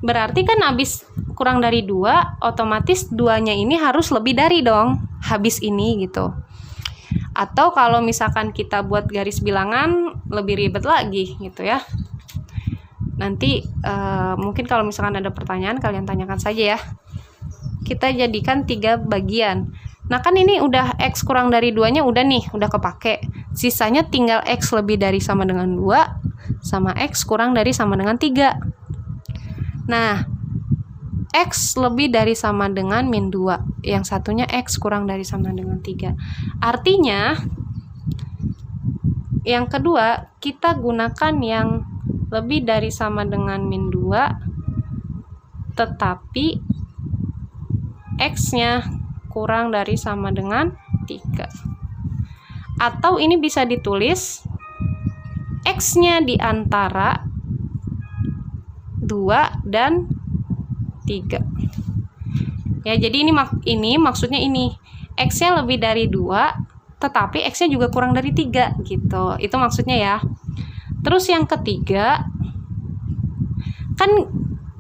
Berarti kan habis kurang dari 2, otomatis 2-nya ini harus lebih dari dong, habis ini gitu. Atau kalau misalkan kita buat garis bilangan, lebih ribet lagi gitu ya. Nanti mungkin kalau misalkan ada pertanyaan, kalian tanyakan saja ya. Kita jadikan 3 bagian. Nah kan ini udah X kurang dari 2-nya udah nih, udah kepake. Sisanya tinggal X lebih dari sama dengan 2, sama X kurang dari sama dengan 3. Nah, X lebih dari sama dengan min 2. Yang satunya X kurang dari sama dengan 3. Artinya, yang kedua, kita gunakan yang lebih dari sama dengan min 2, tetapi X-nya kurang dari sama dengan 3. Atau ini bisa ditulis X-nya di antara 2 dan 3. Ya, jadi ini maksudnya ini. X-nya lebih dari 2, tetapi X-nya juga kurang dari 3 gitu. Itu maksudnya ya. Terus yang ketiga, kan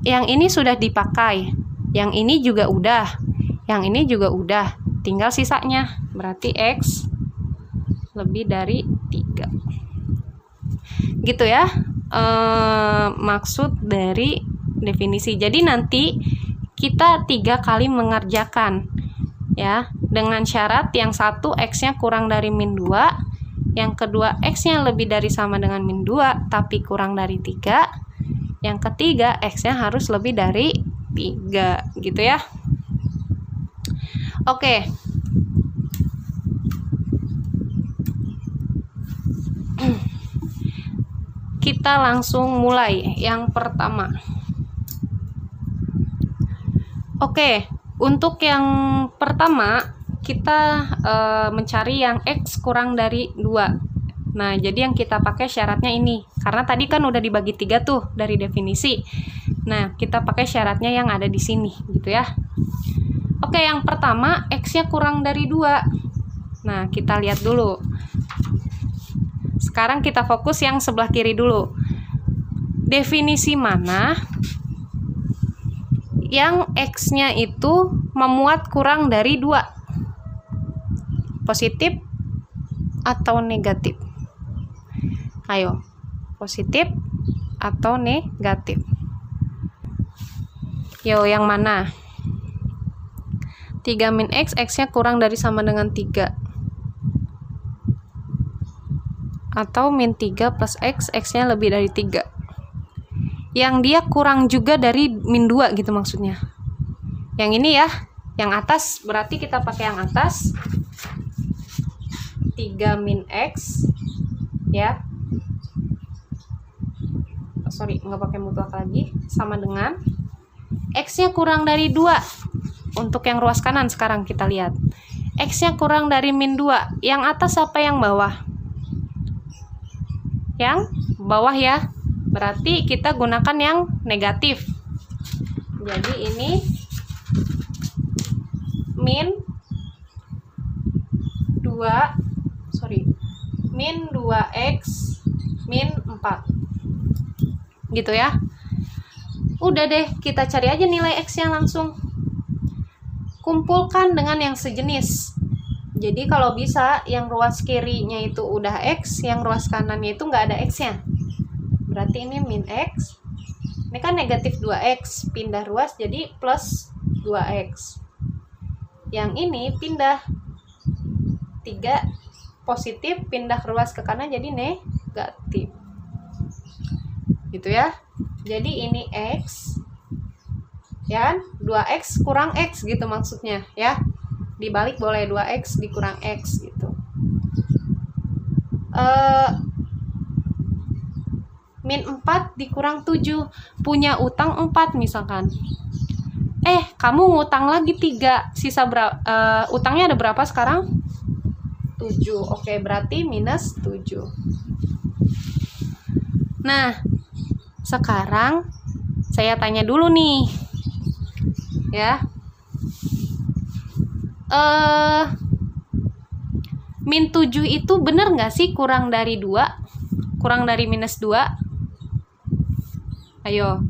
yang ini sudah dipakai, yang ini juga udah, yang ini juga udah, tinggal sisanya. Berarti X lebih dari 3. Gitu ya, maksud dari definisi. Jadi nanti kita 3 kali mengerjakan ya, dengan syarat yang satu X-nya kurang dari min 2, yang kedua X-nya lebih dari sama dengan min 2 tapi kurang dari 3, yang ketiga X-nya harus lebih dari 3 gitu ya. Oke. Kita langsung mulai yang pertama. Oke, untuk yang pertama kita mencari yang X kurang dari 2. Nah, jadi yang kita pakai syaratnya ini. Karena tadi kan udah dibagi 3 tuh dari definisi. Nah, kita pakai syaratnya yang ada di sini gitu ya. Oke, yang pertama X-nya kurang dari 2. Nah, kita lihat dulu. Sekarang kita fokus yang sebelah kiri dulu. Definisi mana yang X-nya itu memuat kurang dari 2? Positif atau negatif? Ayo, positif atau negatif? Yo, yang mana? 3 min X, X-nya kurang dari sama dengan 3. Atau min 3 plus X, X-nya lebih dari 3. Yang dia kurang juga dari min 2 gitu maksudnya. Yang ini ya, yang atas, berarti kita pakai yang atas. 3 min X ya. Sorry, nggak pakai mutlak lagi. Sama dengan X-nya kurang dari 2. Untuk yang ruas kanan sekarang kita lihat. X-nya kurang dari min 2. Yang atas apa yang bawah? Yang bawah ya. Berarti kita gunakan yang negatif. Jadi ini min 2x min 4. Gitu ya. Udah deh, kita cari aja nilai X-nya langsung. Kumpulkan dengan yang sejenis. Jadi kalau bisa yang ruas kirinya itu udah X, yang ruas kanannya itu nggak ada X-nya. Berarti ini min X. Ini kan negatif 2X, pindah ruas jadi plus 2X. Yang ini pindah 3 positif, pindah ruas ke kanan jadi negatif. Gitu ya. Jadi ini X. Ya, 2X kurang X gitu maksudnya ya. Dibalik boleh 2X dikurang X gitu. Min 4 dikurang 7. Punya utang 4 misalkan. Kamu ngutang lagi 3. Sisa utangnya ada berapa sekarang? 7. Oke, berarti minus 7. Nah, sekarang saya tanya dulu nih. Ya. Min 7 itu bener nggak sih kurang dari 2? Kurang dari minus 2? Ayo.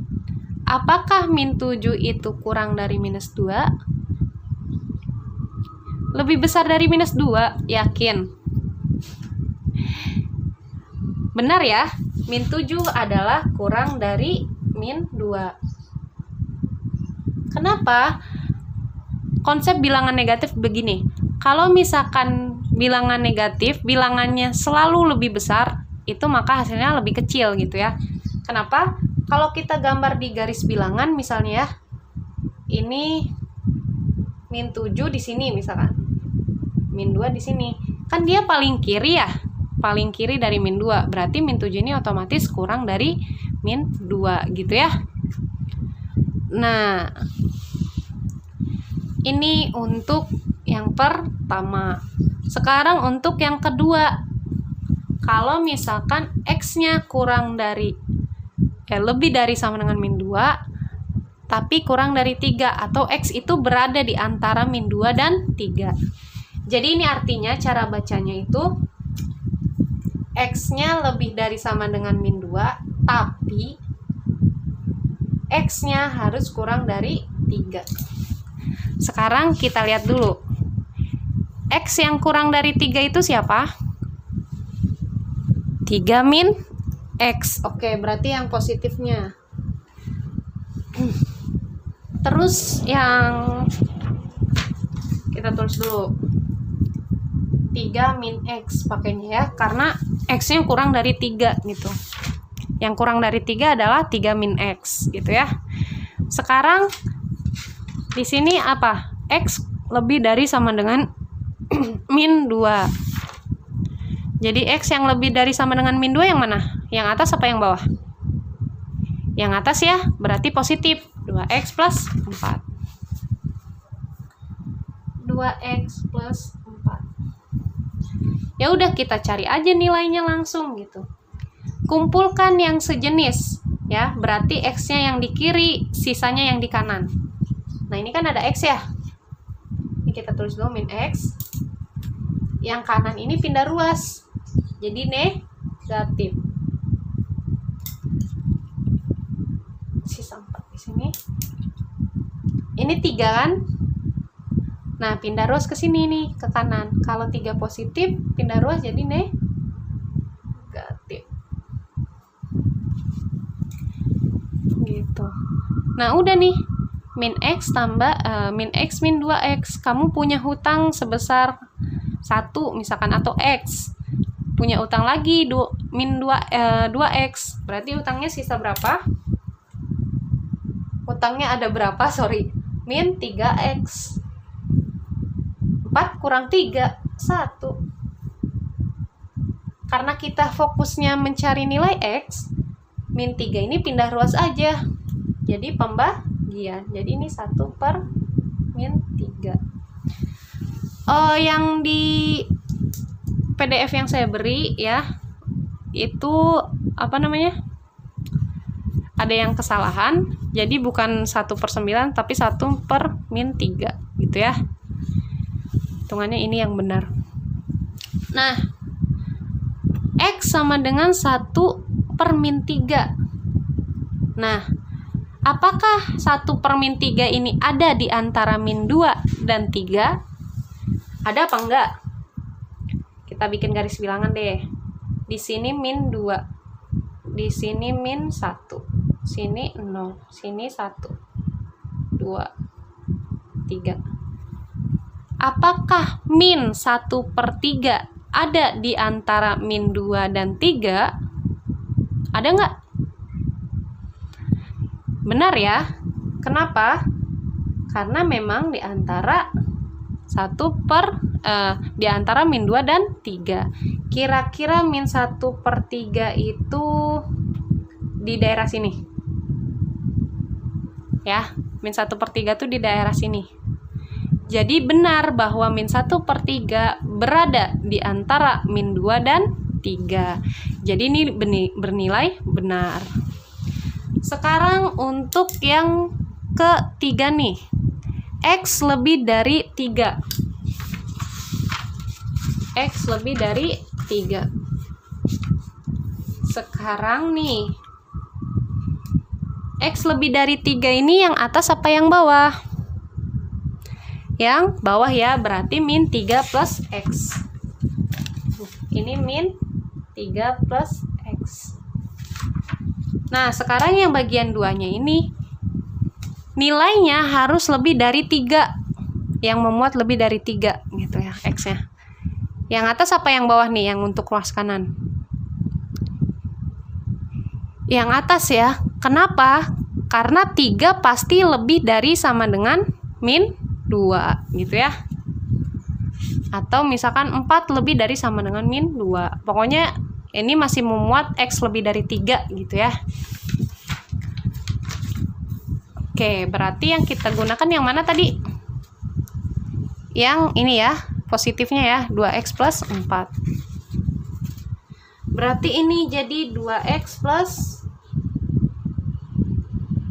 Apakah min 7 itu kurang dari minus 2? Lebih besar dari minus 2? Yakin? Benar ya? Min 7 adalah kurang dari min 2. Kenapa? Konsep bilangan negatif begini. Kalau misalkan bilangan negatif, bilangannya selalu lebih besar, itu maka hasilnya lebih kecil gitu ya. Kenapa? Kalau kita gambar di garis bilangan misalnya ya, ini min 7 di sini misalkan. Min 2 di sini. Kan dia paling kiri ya. Paling kiri dari min 2. Berarti min 7 ini otomatis kurang dari min 2 gitu ya. Nah, ini untuk yang pertama. Sekarang untuk yang kedua. Kalau misalkan X-nya kurang dari lebih dari sama dengan min 2, tapi kurang dari 3, atau X itu berada di antara min 2 dan 3. Jadi ini artinya cara bacanya itu X-nya lebih dari sama dengan min 2, tapi X-nya harus kurang dari 3. Sekarang kita lihat dulu. X yang kurang dari 3 itu siapa? 3 min X. Oke, berarti yang positifnya. Terus yang kita tulis dulu. 3 min X pakainya ya, karena X-nya kurang dari 3 gitu. Yang kurang dari 3 adalah 3 min X gitu ya. Sekarang di sini apa? X lebih dari sama dengan min 2. Jadi X yang lebih dari sama dengan min 2 yang mana? Yang atas apa yang bawah? Yang atas ya, berarti positif. 2X plus 4. 2X plus 4. Ya udah, kita cari aja nilainya langsung gitu. Kumpulkan yang sejenis ya, berarti X-nya yang di kiri, sisanya yang di kanan. Nah, ini kan ada X ya. Ini kita tulis dulu min X. Yang kanan ini pindah ruas. Jadi negatif. Sisa 4 di sini. Ini 3 kan? Nah, pindah ruas ke sini nih, ke kanan. Kalau 3 positif, pindah ruas jadi negatif. Gitu. Nah, udah nih. Min X tambah min X min 2X. Kamu punya hutang sebesar 1 misalkan, atau X. Punya utang lagi min 2X. Berarti utangnya sisa berapa? Utangnya ada berapa? Min 3X. 4 kurang 3, 1. Karena kita fokusnya mencari nilai X, min 3 ini pindah ruas aja. Jadi pembagian. Jadi ini 1/min min 3. Yang di PDF yang saya beri ya, itu apa namanya? Ada yang kesalahan, jadi bukan 1/9 tapi 1/min3 gitu ya. Hitungannya ini yang benar. Nah, X sama dengan 1/min3. Nah, apakah 1/min3 ini ada di antara min 2 dan 3? Ada apa enggak? Kita bikin garis bilangan deh. Di sini min 2. Di sini min 1. Sini 0, sini 1, 2, 3. Apakah min 1/3 ada di antara min 2 dan 3? Ada nggak? Benar ya. Kenapa? Karena memang di antara di antara min 2 dan 3. Kira-kira min 1/3 itu di daerah sini. Ya, min 1/3 itu di daerah sini. Jadi benar bahwa min 1/3 berada di antara min 2 dan 3. Jadi ini bernilai benar. Sekarang untuk yang ketiga nih. X lebih dari 3. X lebih dari 3. Sekarang nih, X lebih dari 3 ini yang atas apa yang bawah? Yang bawah ya, berarti min 3 plus X. Ini min 3 plus X. Nah, sekarang yang bagian 2-nya ini, nilainya harus lebih dari 3. Yang memuat lebih dari 3 gitu ya, X-nya. Yang atas apa yang bawah nih, yang untuk ruas kanan? Yang atas ya. Kenapa? Karena 3 pasti lebih dari sama dengan min 2 gitu ya. Atau misalkan 4 lebih dari sama dengan min 2. Pokoknya ini masih memuat X lebih dari 3 gitu ya. Oke, berarti yang kita gunakan yang mana tadi? Yang ini ya, positifnya ya, 2X plus 4. Berarti ini jadi 2X plus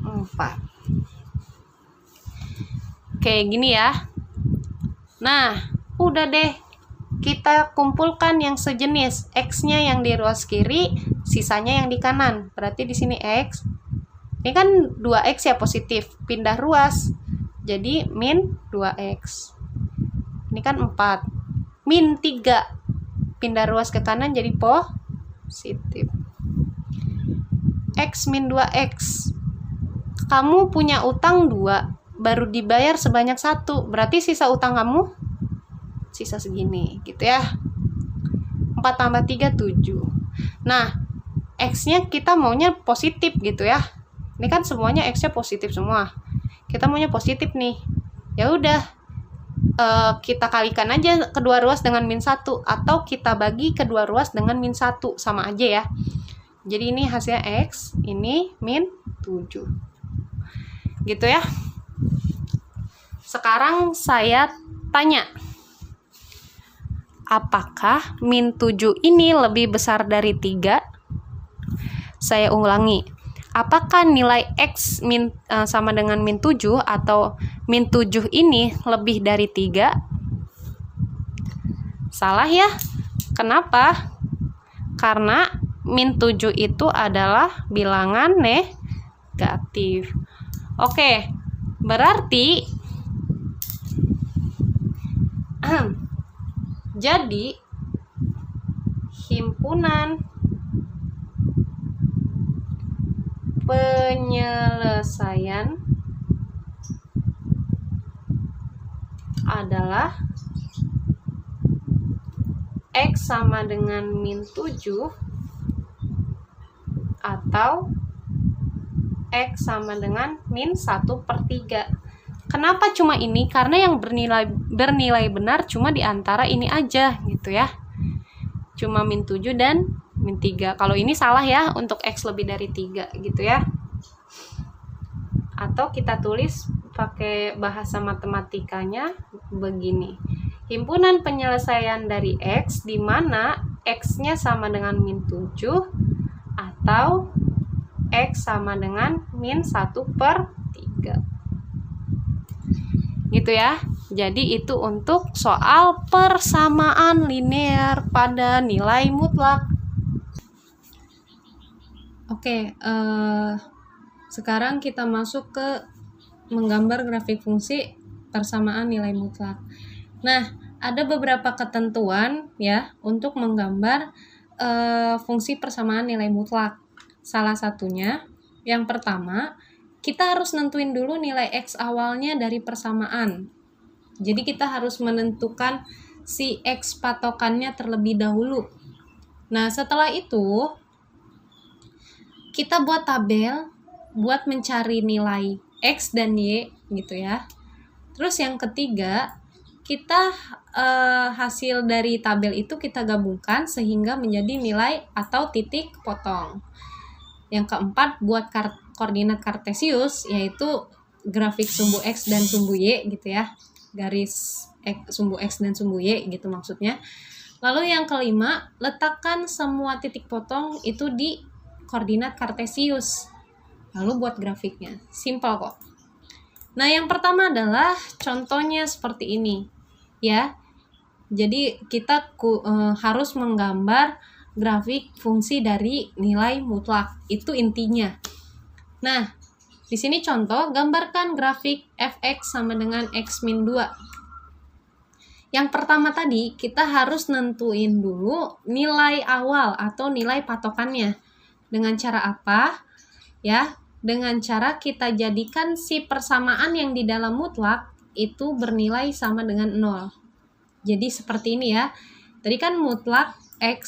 4. Oke, gini ya. Nah, udah deh. Kita kumpulkan yang sejenis. X-nya yang di ruas kiri, sisanya yang di kanan. Berarti di sini X. Ini kan 2X ya positif. Pindah ruas. Jadi min 2X. Ini kan 4. Min 3. Pindah ruas ke kanan jadi positif. X min 2X. Kamu punya utang 2, baru dibayar sebanyak 1. Berarti sisa utang kamu sisa segini, gitu ya. 4 tambah 3, 7. Nah, X-nya kita maunya positif gitu ya. Ini kan semuanya X-nya positif semua. Kita maunya positif nih. Ya udah, kita kalikan aja kedua ruas dengan min 1. Atau kita bagi kedua ruas dengan min 1. Sama aja ya. Jadi ini hasilnya X, ini min 7. Gitu ya. Sekarang saya tanya, apakah min 7 ini lebih besar dari 3? Saya ulangi, apakah nilai X sama dengan min 7 atau min 7 ini lebih dari 3? Salah ya. Kenapa? Karena min 7 itu adalah bilangan negatif. Oke, berarti jadi himpunan penyelesaian adalah X sama dengan min 7 atau X sama dengan min 1/3. Kenapa cuma ini? Karena yang bernilai benar cuma di antara ini aja gitu ya. Cuma min 7 dan min 3. Kalau ini salah ya, untuk X lebih dari 3 gitu ya. Atau kita tulis pakai bahasa matematikanya begini. Himpunan penyelesaian dari X di mana X-nya sama dengan min 7 atau X sama dengan min 1/3. Gitu ya. Jadi itu untuk soal persamaan linear pada nilai mutlak. Oke, sekarang kita masuk ke menggambar grafik fungsi persamaan nilai mutlak. Nah, ada beberapa ketentuan ya untuk menggambar fungsi persamaan nilai mutlak. Salah satunya, yang pertama, kita harus nentuin dulu nilai X awalnya dari persamaan. Jadi kita harus menentukan si X patokannya terlebih dahulu. Nah, setelah itu kita buat tabel buat mencari nilai X dan Y gitu ya. Terus yang ketiga, kita hasil dari tabel itu kita gabungkan sehingga menjadi nilai atau titik potong. Yang keempat, buat koordinat kartesius, yaitu grafik sumbu X dan sumbu Y gitu ya. Garis sumbu X dan sumbu Y gitu maksudnya. Lalu yang kelima, letakkan semua titik potong itu di koordinat kartesius. Lalu buat grafiknya. Simpel kok. Nah, yang pertama adalah contohnya seperti ini. Ya. Jadi kita harus menggambar grafik fungsi dari nilai mutlak. Itu intinya. Nah, di sini contoh, gambarkan grafik fx sama dengan x min 2. Yang pertama tadi, kita harus nentuin dulu nilai awal atau nilai patokannya. Dengan cara apa? Ya, dengan cara kita jadikan si persamaan yang di dalam mutlak itu bernilai sama dengan 0. Jadi seperti ini ya. Tadi kan mutlak x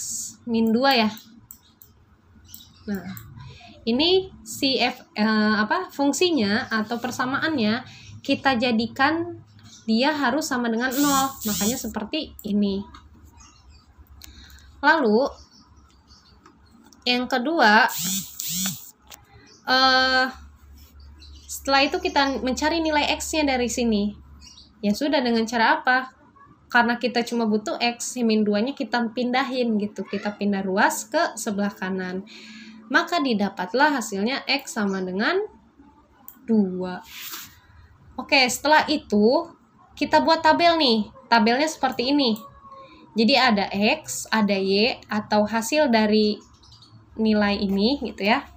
min 2 ya. Nah, ini si fungsinya atau persamaannya kita jadikan dia harus sama dengan 0. Makanya seperti ini. Lalu yang kedua, setelah itu kita mencari nilai X-nya dari sini. Ya sudah, dengan cara apa? Karena kita cuma butuh X, min 2-nya kita pindahin gitu. Kita pindah ruas ke sebelah kanan. Maka didapatlah hasilnya X sama dengan 2. Oke, setelah itu kita buat tabel nih. Tabelnya seperti ini. Jadi ada X, ada Y, atau hasil dari nilai ini gitu ya.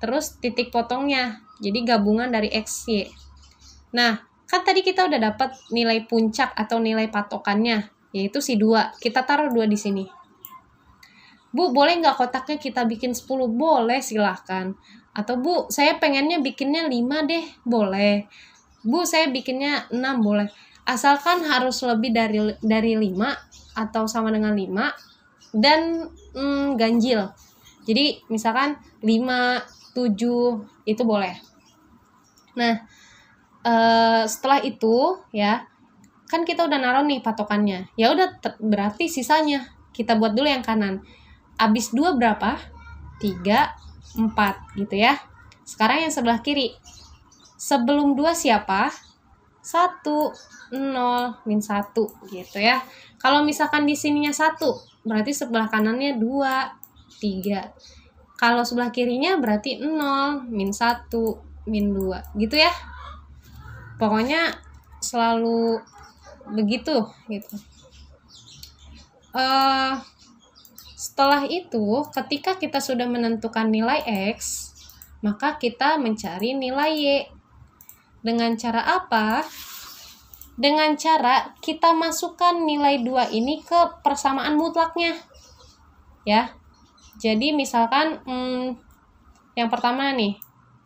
Terus titik potongnya. Jadi gabungan dari X, Y. Nah, kan tadi kita udah dapat nilai puncak atau nilai patokannya, yaitu si 2. Kita taruh 2 di sini. Bu, boleh nggak kotaknya kita bikin 10? Boleh, silahkan. Atau Bu, saya pengennya bikinnya 5 deh. Boleh. Bu, saya bikinnya 6, boleh. Asalkan harus lebih dari 5 atau sama dengan 5 dan ganjil. Jadi misalkan 5, 7 itu boleh. Nah, setelah itu ya, kan kita udah naruh nih patokannya. Ya udah, berarti sisanya kita buat dulu yang kanan. Abis 2 berapa? 3, 4 gitu ya. Sekarang yang sebelah kiri. Sebelum 2 siapa? 1, 0, min 1 gitu ya. Kalau misalkan di sininya 1, berarti sebelah kanannya 2, 3. Kalau sebelah kirinya berarti 0, min 1, min 2 gitu ya. Pokoknya selalu begitu gitu. Setelah itu, ketika kita sudah menentukan nilai X, maka kita mencari nilai Y. Dengan cara apa? Dengan cara kita masukkan nilai 2 ini ke persamaan mutlaknya. Ya. Jadi misalkan yang pertama nih,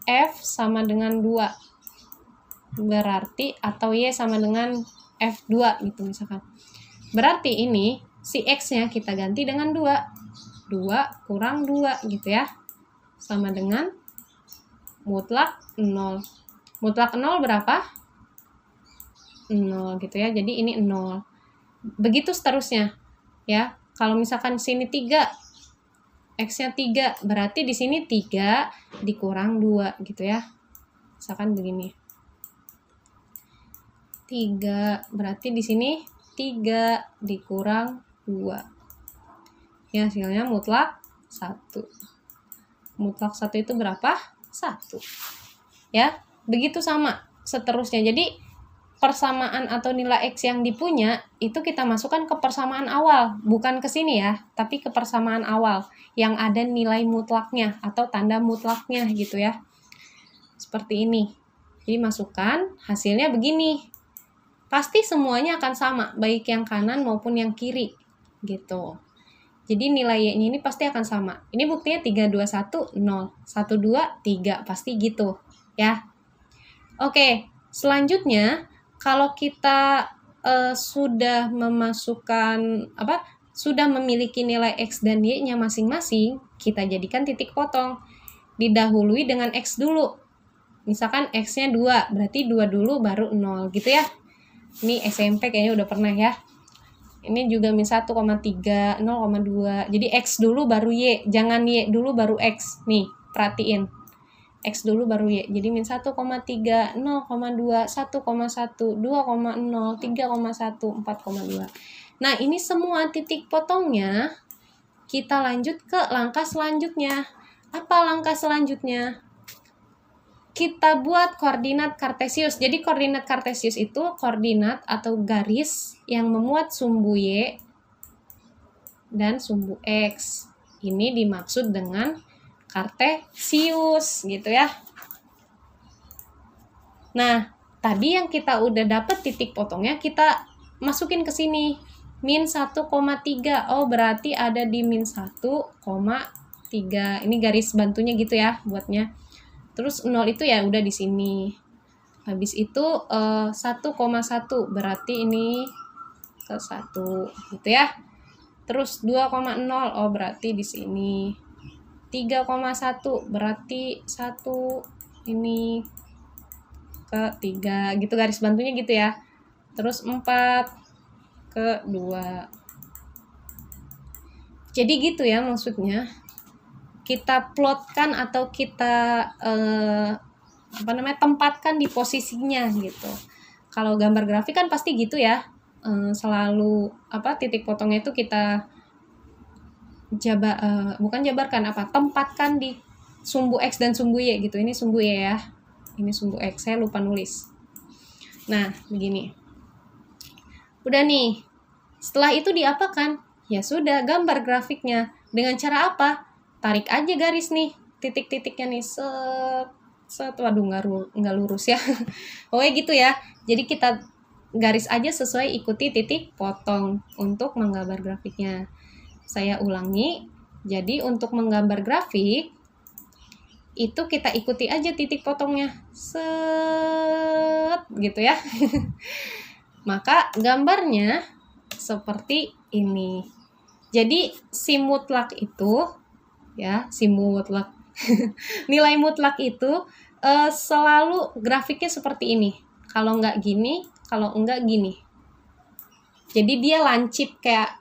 F sama dengan 2. Berarti, atau Y sama dengan F2 gitu misalkan. Berarti ini si X-nya kita ganti dengan 2. 2 kurang 2 gitu ya. Sama dengan mutlak 0. Mutlak 0 berapa? 0 gitu ya. Jadi ini 0. Begitu seterusnya. Ya. Kalau misalkan sini 3, X-nya 3, berarti di sini 3 dikurang 2 gitu ya. Misalkan begini. 3. Berarti di sini 3 dikurang 2. Ya, hasilnya mutlak 1. Mutlak 1 itu berapa? 1. Ya, begitu sama seterusnya. Jadi, persamaan atau nilai X yang dipunya, itu kita masukkan ke persamaan awal. Bukan ke sini ya, tapi ke persamaan awal. Yang ada nilai mutlaknya atau tanda mutlaknya gitu ya. Seperti ini. Jadi, masukkan, hasilnya begini. Pasti semuanya akan sama, baik yang kanan maupun yang kiri, gitu. Jadi nilai Y-nya ini pasti akan sama. Ini buktinya 3, 2, 1, 0. 1, 2, 3, pasti gitu, ya. Oke, selanjutnya, kalau kita sudah memasukkan, sudah memiliki nilai X dan Y-nya masing-masing, kita jadikan titik potong. Didahului dengan X dulu. Misalkan X-nya 2, berarti 2 dulu baru 0, gitu ya. Ini SMP kayaknya udah pernah ya. Ini juga min 1,3, 0,2. Jadi X dulu baru Y. Jangan Y dulu baru X. Nih, perhatiin. X dulu baru Y. Jadi min 1,3, 0,2, 1,1, 2,0, 3,1, 4,2. Nah, ini semua titik potongnya. Kita lanjut ke langkah selanjutnya. Apa langkah selanjutnya? Kita buat koordinat kartesius. Jadi koordinat kartesius itu koordinat atau garis yang memuat sumbu Y dan sumbu X. Ini dimaksud dengan kartesius gitu ya. Nah, tadi yang kita udah dapet titik potongnya, kita masukin ke sini. Min 1,3. Oh, berarti ada di min 1,3. Ini garis bantunya gitu ya buatnya. Terus 0 itu ya udah di sini. Habis itu 1,1 berarti ini ke 1 gitu ya. Terus 2,0 oh berarti di sini. 3,1 berarti 1 ini ke 3 gitu, garis bantunya gitu ya. Terus 4 ke 2. Jadi gitu ya maksudnya. Kita plotkan atau kita tempatkan di posisinya gitu. Kalau gambar grafik kan pasti gitu ya, selalu titik potongnya itu kita tempatkan di sumbu X dan sumbu Y gitu. Ini sumbu Y ya, ini sumbu X, saya lupa nulis. Nah begini, udah nih. Setelah itu diapakan? Ya sudah, gambar grafiknya. Dengan cara apa? Tarik aja garis nih, titik-titiknya nih, waduh nggak lurus ya. Pokoknya gitu ya. Jadi kita garis aja sesuai ikuti titik potong untuk menggambar grafiknya. Saya ulangi. Jadi untuk menggambar grafik itu kita ikuti aja titik potongnya, gitu ya. Maka gambarnya seperti ini. Jadi si mutlak itu ya, si mutlak nilai mutlak itu selalu grafiknya seperti ini. Kalau nggak gini, kalau enggak gini. Jadi dia lancip kayak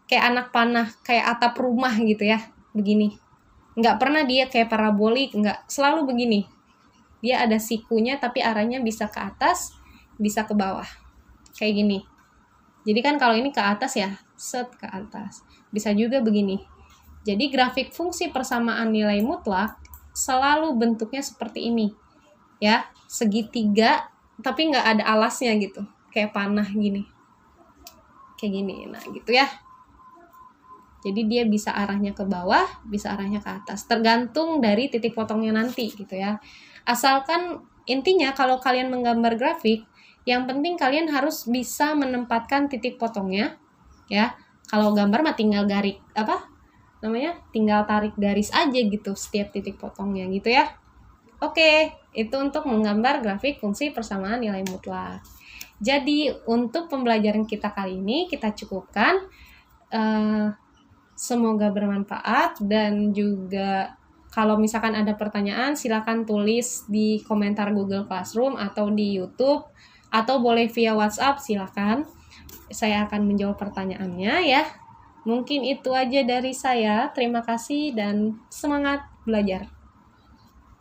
kayak anak panah, kayak atap rumah gitu ya, begini. Nggak pernah dia kayak parabolik, nggak, selalu begini. Dia ada sikunya tapi arahnya bisa ke atas, bisa ke bawah, kayak gini. Jadi kan kalau ini ke atas ya, set ke atas. Bisa juga begini. Jadi grafik fungsi persamaan nilai mutlak selalu bentuknya seperti ini. Ya, segitiga tapi nggak ada alasnya gitu. Kayak panah gini. Kayak gini. Nah, gitu ya. Jadi dia bisa arahnya ke bawah, bisa arahnya ke atas. Tergantung dari titik potongnya nanti gitu ya. Asalkan intinya kalau kalian menggambar grafik, yang penting kalian harus bisa menempatkan titik potongnya. Ya, kalau gambar mah tinggal tinggal tarik garis aja gitu setiap titik potongnya gitu ya. Oke, itu untuk menggambar grafik fungsi persamaan nilai mutlak. Jadi untuk pembelajaran kita kali ini kita cukupkan. Semoga bermanfaat, dan juga kalau misalkan ada pertanyaan silakan tulis di komentar Google Classroom atau di YouTube, atau boleh via WhatsApp, silakan. Saya akan menjawab pertanyaannya ya. Mungkin itu aja dari saya. Terima kasih dan semangat belajar.